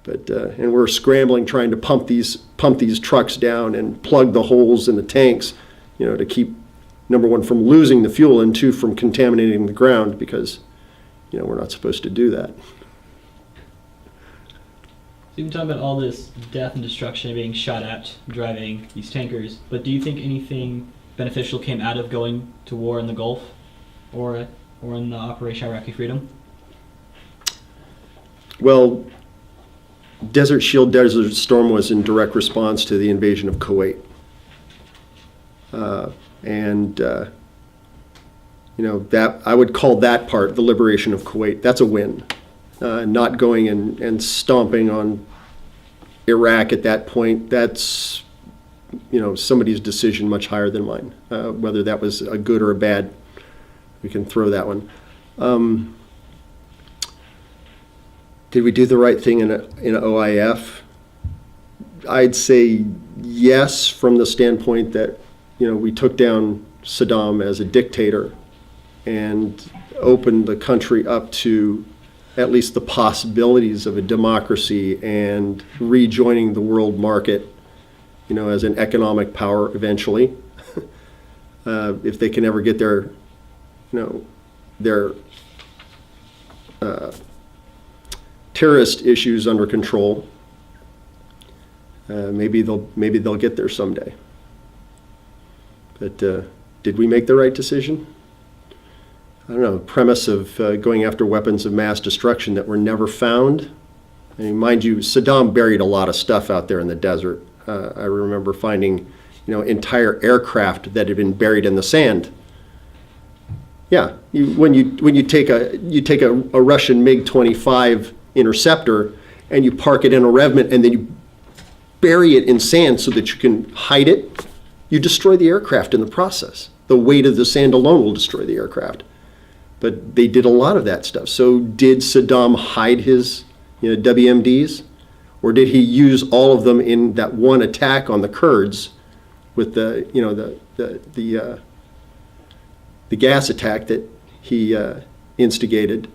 But and we're scrambling trying to pump these trucks down and plug the holes in the tanks, to keep, number one, from losing the fuel, and two, from contaminating the ground, because we're not supposed to do that. So you've been talking about all this death and destruction being shot at driving these tankers, but do you think anything beneficial came out of going to war in the Gulf or in Operation Iraqi Freedom? Well, Desert Shield, Desert Storm was in direct response to the invasion of Kuwait. That I would call that part, the liberation of Kuwait, that's a win. Not going and stomping on Iraq at that point, that's somebody's decision much higher than mine. Whether that was a good or a bad, we can throw that one. Did we do the right thing in OIF? I'd say yes, from the standpoint that we took down Saddam as a dictator and opened the country up to at least the possibilities of a democracy and rejoining the world market, as an economic power eventually, if they can ever get their terrorist issues under control. Maybe they'll get there someday. But did we make the right decision? I don't know. Premise of going after weapons of mass destruction that were never found. I mean, mind you, Saddam buried a lot of stuff out there in the desert. I remember finding, entire aircraft that had been buried in the sand. Yeah, when you take a Russian MiG-25 interceptor and you park it in a revment and then you bury it in sand so that you can hide it, you destroy the aircraft in the process. The weight of the sand alone will destroy the aircraft. But they did a lot of that stuff. So did Saddam hide his WMDs? or did he use all of them in that one attack on the Kurds with the gas attack that he instigated,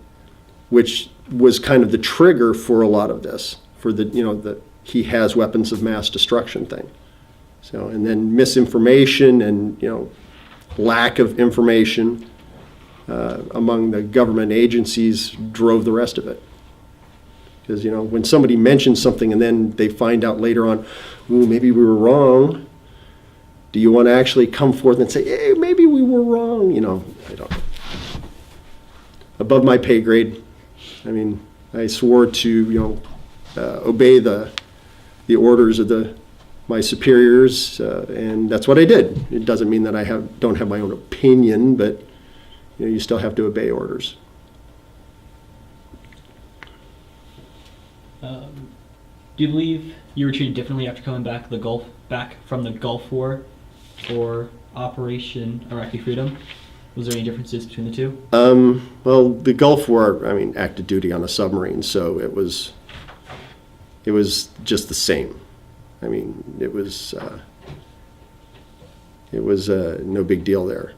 which was kind of the trigger for a lot of this, for the he has weapons of mass destruction thing. So, and then misinformation and lack of information among the government agencies drove the rest of it. Because when somebody mentions something and then they find out later on, ooh, maybe we were wrong. Do you want to actually come forth and say, hey, maybe we were wrong? I don't. Above my pay grade. I mean, I swore to obey the orders of my superiors, and that's what I did. It doesn't mean that I don't have my own opinion, but you still have to obey orders. Do you believe you were treated differently after coming back from the Gulf War or Operation Iraqi Freedom? Was there any differences between the two? Well, the Gulf War, active duty on a submarine, so it was just the same. It was no big deal there.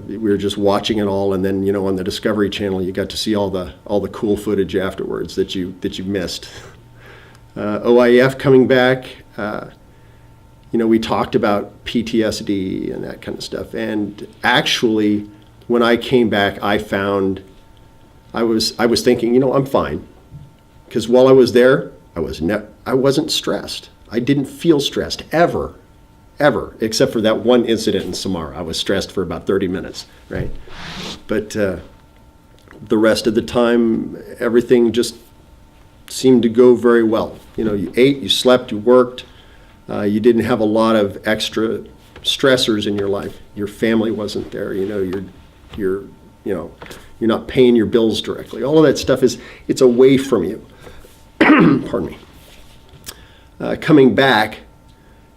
We were just watching it all, and then on the Discovery Channel, you got to see all the cool footage afterwards that you missed. OIF coming back, we talked about PTSD and that kind of stuff. And actually, when I came back, I found I was thinking, I'm fine, because while I was there, I wasn't stressed. I didn't feel stressed ever, except for that one incident in Samara. I was stressed for about 30 minutes, right? But the rest of the time, everything just seemed to go very well. You ate, you slept, you worked. You didn't have a lot of extra stressors in your life. Your family wasn't there. You're not paying your bills directly. All of that stuff it's away from you. Pardon me. Coming back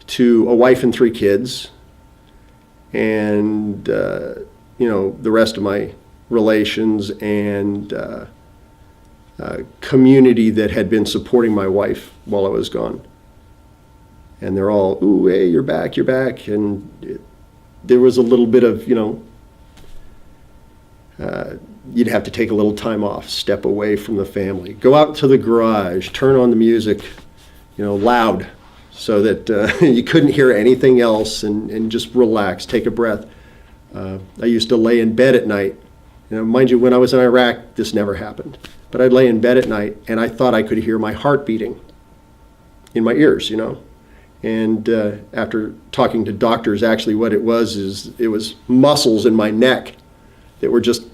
to a wife and 3 kids, and the rest of my relations and community that had been supporting my wife while I was gone. And they're all, ooh, hey, you're back. And there was a little bit of, you'd have to take a little time off, step away from the family, go out to the garage, turn on the music, loud, so that you couldn't hear anything else, and just relax, take a breath. I used to lay in bed at night. Mind you, when I was in Iraq, this never happened. But I'd lay in bed at night, and I thought I could hear my heart beating in my ears, And after talking to doctors, actually what it was muscles in my neck that were just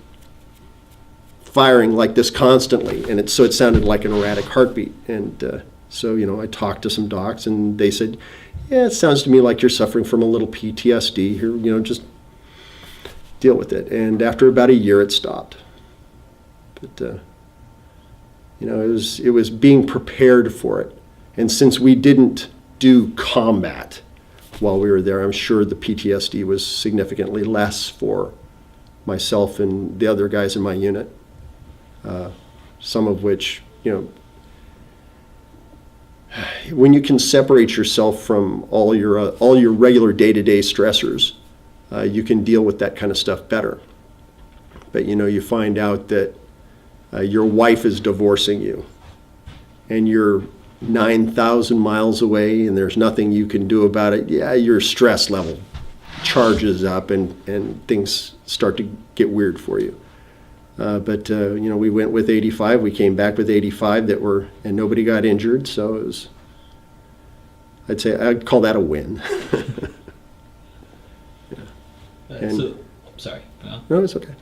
firing like this constantly, and so it sounded like an erratic heartbeat. And so I talked to some docs, and they said, yeah, it sounds to me like you're suffering from a little PTSD here, just deal with it. And after about a year, it stopped. But it was being prepared for it. And since we didn't do combat while we were there, I'm sure the PTSD was significantly less for myself and the other guys in my unit. Some of which, when you can separate yourself from all your regular day-to-day stressors, you can deal with that kind of stuff better. But you find out that your wife is divorcing you, and you're 9,000 miles away, and there's nothing you can do about it. Yeah, your stress level charges up, and things start to get weird for you. But we went with 85. We came back with 85 and nobody got injured. So it was, I'd call that a win. Yeah. Sorry. No, it's okay.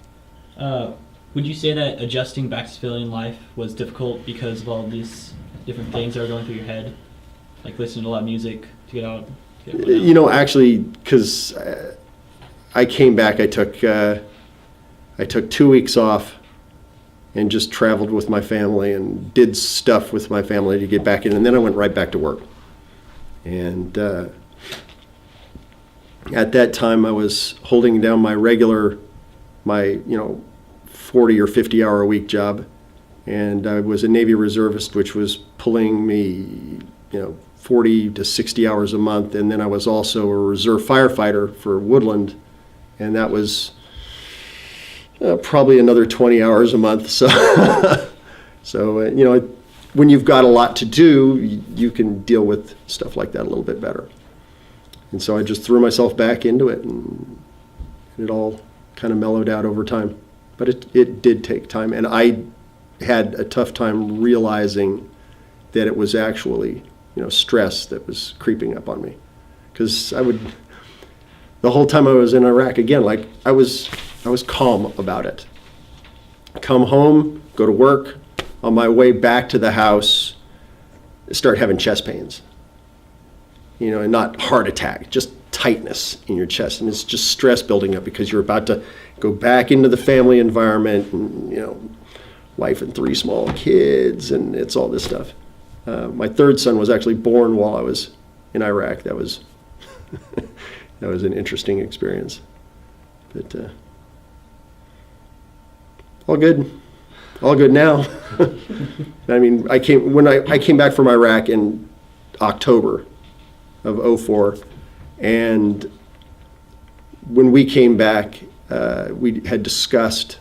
Would you say that adjusting back to civilian life was difficult because of all these different things that are going through your head, like listening to a lot of music to get out? Actually, because I came back, I took 2 weeks off and just traveled with my family and did stuff with my family to get back in, and then I went right back to work. And at that time, I was holding down my 40 or 50 hour a week job, and I was a Navy reservist, which was pulling me, 40 to 60 hours a month. And then I was also a reserve firefighter for Woodland, and that was probably another 20 hours a month. So, when you've got a lot to do, you can deal with stuff like that a little bit better. And so I just threw myself back into it, and it all kind of mellowed out over time. But it did take time, and I had a tough time realizing that it was actually, stress that was creeping up on me. Because the whole time I was in Iraq, again, like I was calm about it. Come home, go to work. On my way back to the house, start having chest pains. And not heart attack, just tightness in your chest. And it's just stress building up because you're about to go back into the family environment and, wife and 3 small kids, and it's all this stuff. My third son was actually born while I was in Iraq. That was that was an interesting experience. But all good now. I mean, I came back from Iraq in October of '04, and when we came back, we had discussed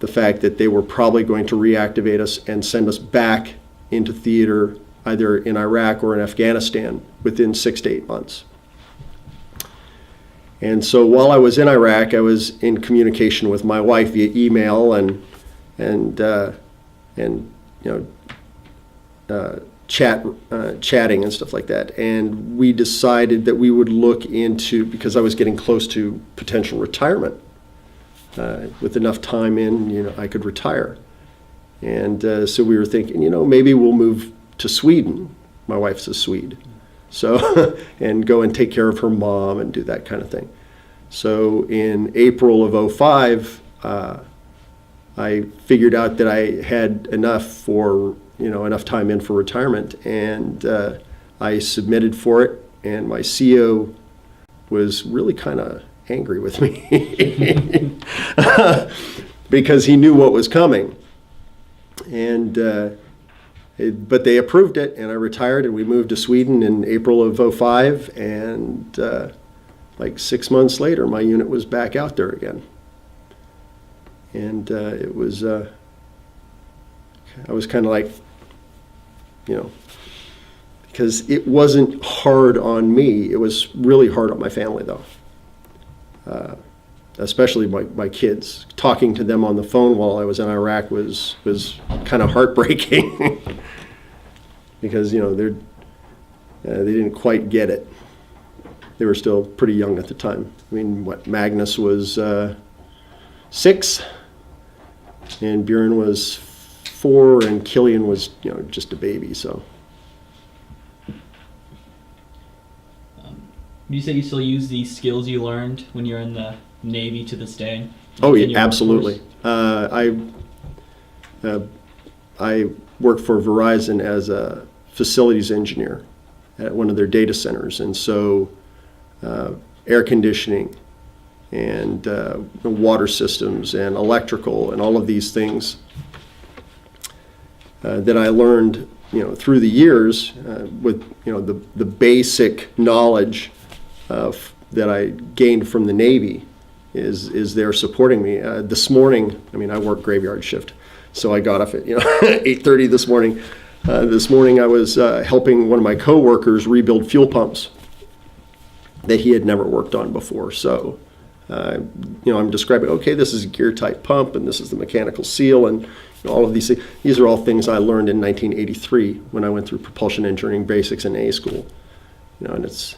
the fact that they were probably going to reactivate us and send us back into theater either in Iraq or in Afghanistan within 6 to 8 months. And so while I was in Iraq, I was in communication with my wife via email and chatting and stuff like that. And we decided that we would look into, because I was getting close to potential retirement. With enough time in, I could retire. And so we were thinking, maybe we'll move to Sweden. My wife's a Swede. So, and go and take care of her mom and do that kind of thing. So in April of '05, I figured out that I had enough time in for retirement, and I submitted for it, and my CEO was really kind of angry with me because he knew what was coming. And but they approved it, and I retired, and we moved to Sweden in April of '05, and like 6 months later, my unit was back out there again. And it was, I was kind of like, because it wasn't hard on me. It was really hard on my family, though. Especially my kids. Talking to them on the phone while I was in Iraq was kind of heartbreaking because they didn't quite get it. They were still pretty young at the time. I mean, Magnus was 6, and Buren was 4, and Killian was just a baby. So. You say you still use these skills you learned when you're in the Navy to this day? Oh yeah, absolutely. I worked for Verizon as a facilities engineer at one of their data centers, and so air conditioning and water systems and electrical and all of these things that I learned through the years with the basic knowledge that I gained from the Navy is there supporting me. This morning, I work graveyard shift, so I got up at 8:30 this morning. This morning I was helping one of my coworkers rebuild fuel pumps that he had never worked on before. So, I'm describing, okay, this is a gear type pump, and this is the mechanical seal, and all of these things. These are all things I learned in 1983 when I went through propulsion engineering basics in A school. And it's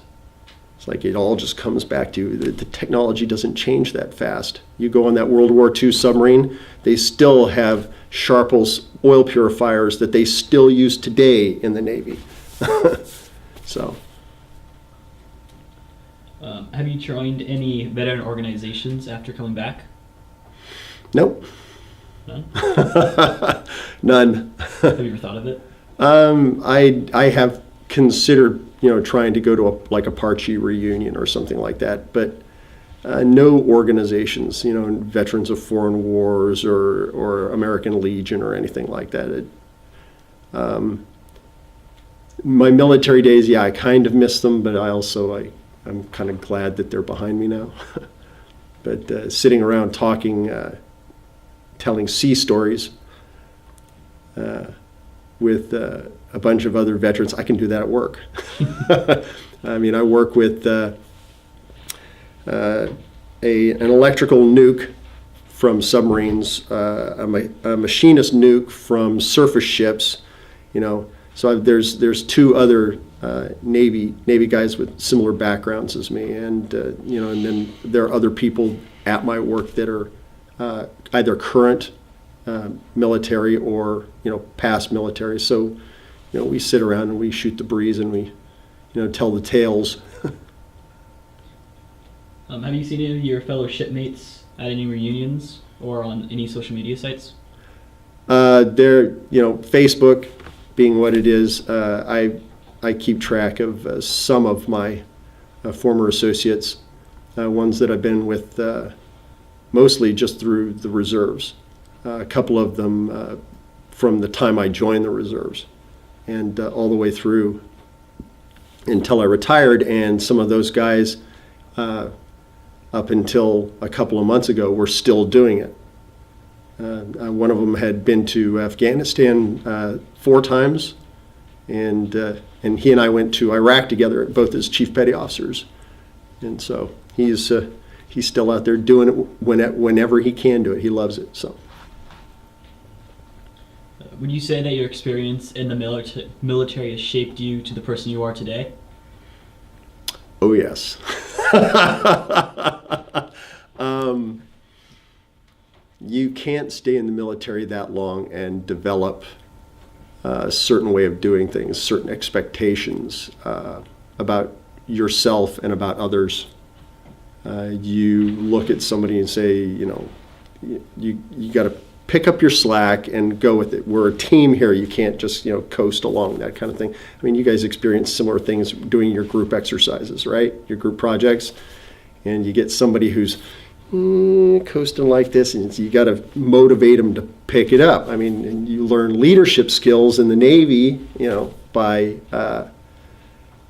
like it all just comes back to the technology doesn't change that fast. You go on that World War II submarine, they still have Sharple's oil purifiers that they still use today in the Navy. So. Have you joined any veteran organizations after coming back? Nope. None? None. Have you ever thought of it? I have considered trying to go to a Parchi reunion or something like that, but no organizations, Veterans of Foreign Wars or American Legion or anything like that. My military days, yeah, I kind of miss them, but I'm kind of glad that they're behind me now. But sitting around talking, telling sea stories with a bunch of other veterans, I can do that at work. I mean, I work with an electrical nuke from submarines, a machinist nuke from surface ships, you know. So there's two other Navy guys with similar backgrounds as me, and you know, and then there are other people at my work that are either current military or, you know, past military. So, you know, we sit around and we shoot the breeze and we, you know, tell the tales. Have you seen any of your fellow shipmates at any reunions or on any social media sites? They're, you know, Facebook being what it is, I keep track of some of my former associates, ones that I've been with mostly just through the reserves. A couple of them from the time I joined the reserves and all the way through until I retired, and some of those guys up until a couple of months ago were still doing it. One of them had been to Afghanistan 4 times, and he and I went to Iraq together, both as chief petty officers. And so he's still out there doing it whenever he can do it. He loves it. So. Would you say that your experience in the military has shaped you to the person you are today? Oh, yes. You can't stay in the military that long and develop a certain way of doing things, certain expectations about yourself and about others. You look at somebody and say, you know, you got to pick up your slack and go with it. We're a team here. You can't just, you know, coast along, that kind of thing. I mean, you guys experience similar things doing your group exercises, right? Your group projects. And you get somebody who's coasting like this, and you got to motivate them to pick it up. I mean, and you learn leadership skills in the Navy, you know, by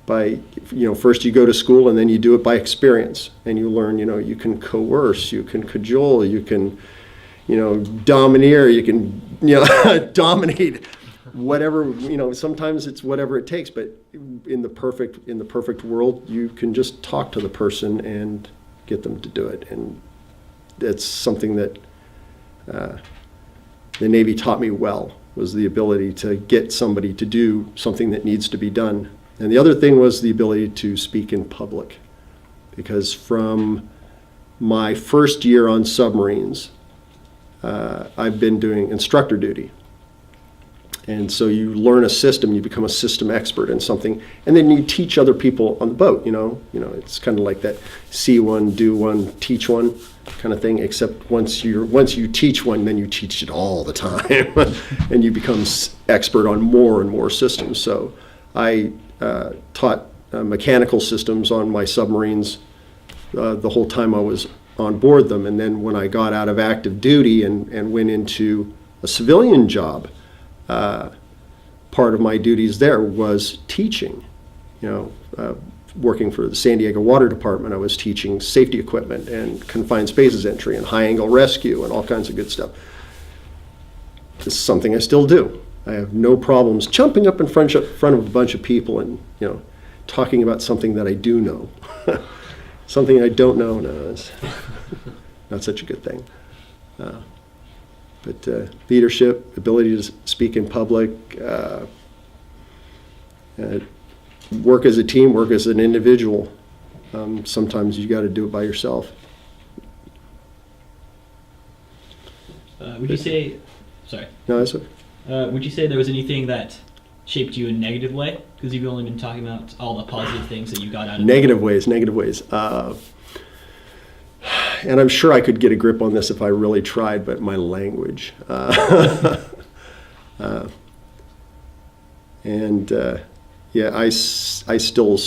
you know, first you go to school and then you do it by experience, and you learn, you know, you can coerce, you can cajole, you can, you know, domineer, you can, you know, dominate, whatever, you know, sometimes it's whatever it takes, but in the perfect world, you can just talk to the person and get them to do it. And that's something that the Navy taught me well, was the ability to get somebody to do something that needs to be done. And the other thing was the ability to speak in public, because from my first year on submarines, I've been doing instructor duty. And so you learn a system, you become a system expert in something, and then you teach other people on the boat, you know. It's kind of like that see one, do one, teach one kind of thing, except once you teach one, then you teach it all the time, and you become expert on more and more systems. So I taught mechanical systems on my submarines the whole time I was on board them, and then when I got out of active duty and went into a civilian job, part of my duties there was teaching. You know, working for the San Diego Water Department, I was teaching safety equipment and confined spaces entry and high angle rescue and all kinds of good stuff. This is something I still do. I have no problems jumping up in front of a bunch of people and, you know, talking about something that I do know. Something I don't know, no, it's not such a good thing. But leadership, ability to speak in public, work as a team, work as an individual. Sometimes you got to do it by yourself. Would you say, sorry. No, that's okay. Would you say there was anything that shaped you in a negative way? Because you've only been talking about all the positive things that you got out of Negative ways. And I'm sure I could get a grip on this if I really tried, but my language. Yeah, I still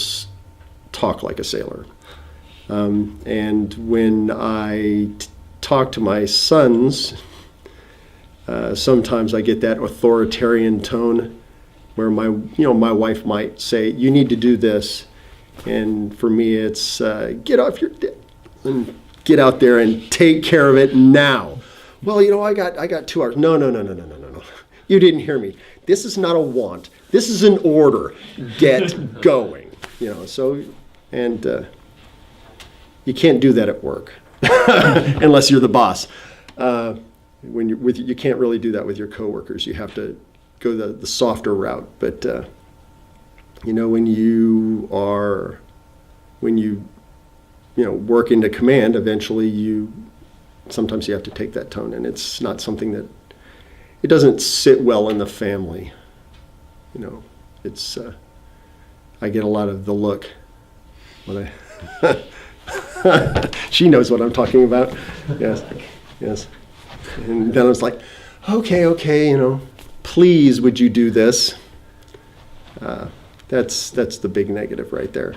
talk like a sailor. And when I talk to my sons, sometimes I get that authoritarian tone where my wife might say, you need to do this. And for me, it's get off your dick and get out there and take care of it now. Well, I got 2 hours. No. You didn't hear me. This is not a want. This is an order. Get going. And you can't do that at work unless you're the boss. You can't really do that with your coworkers. You have to go the softer route. But when you work into command, eventually sometimes you have to take that tone, and it's not something that it doesn't sit well in the family. It's I get a lot of the look when she knows what I'm talking about. Yes. And then I was like, okay, please, would you do this? That's the big negative right there.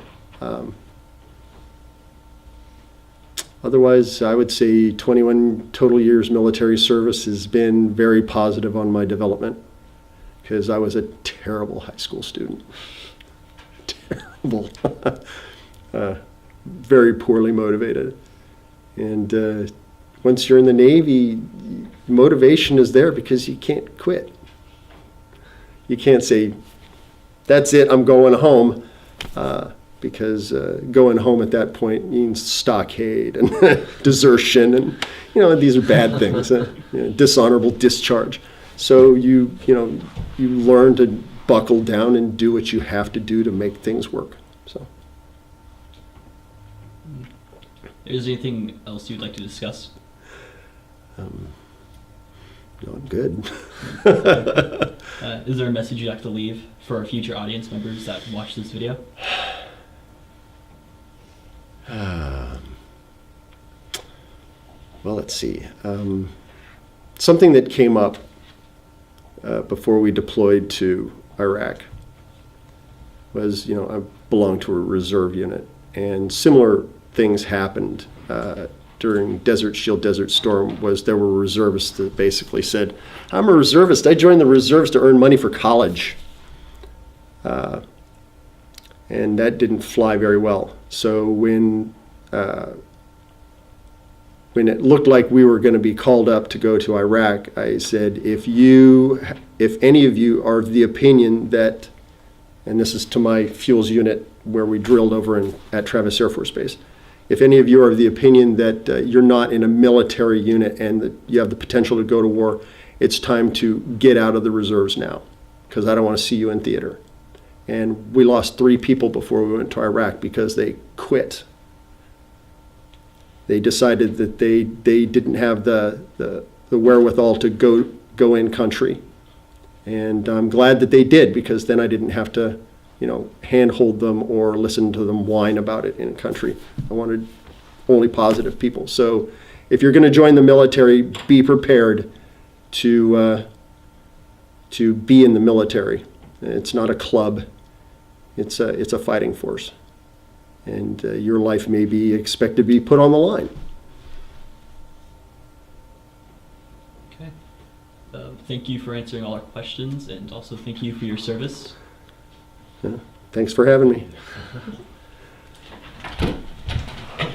Otherwise, I would say 21 total years military service has been very positive on my development, because I was a terrible high school student. Terrible. Very poorly motivated. And once you're in the Navy, motivation is there because you can't quit. You can't say, that's it, I'm going home. Because going home at that point means stockade and desertion, and these are bad things. Dishonorable discharge. So you learn to buckle down and do what you have to do to make things work. So. Is there anything else you'd like to discuss? No, I'm good. Is there a message you'd like to leave for our future audience members that watch this video? Well, let's see. Something that came up before we deployed to Iraq was, I belonged to a reserve unit, and similar things happened during Desert Shield, Desert Storm. There were reservists that basically said, I'm a reservist. I joined the reserves to earn money for college. And that didn't fly very well. So when it looked like we were going to be called up to go to Iraq, I said, if any of you are of the opinion that, and this is to my fuels unit where we drilled over at Travis Air Force Base, if any of you are of the opinion that you're not in a military unit and that you have the potential to go to war, it's time to get out of the reserves now, because I don't want to see you in theater. And we lost 3 people before we went to Iraq because they quit. They decided that they didn't have the wherewithal to go in country. And I'm glad that they did, because then I didn't have to, handhold them or listen to them whine about it in country. I wanted only positive people. So if you're going to join the military, be prepared to be in the military. It's not a club. It's a fighting force. And your life may be expected to be put on the line. Okay. Thank you for answering all our questions, and also thank you for your service. Yeah. Thanks for having me.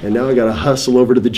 And now I got to hustle over to the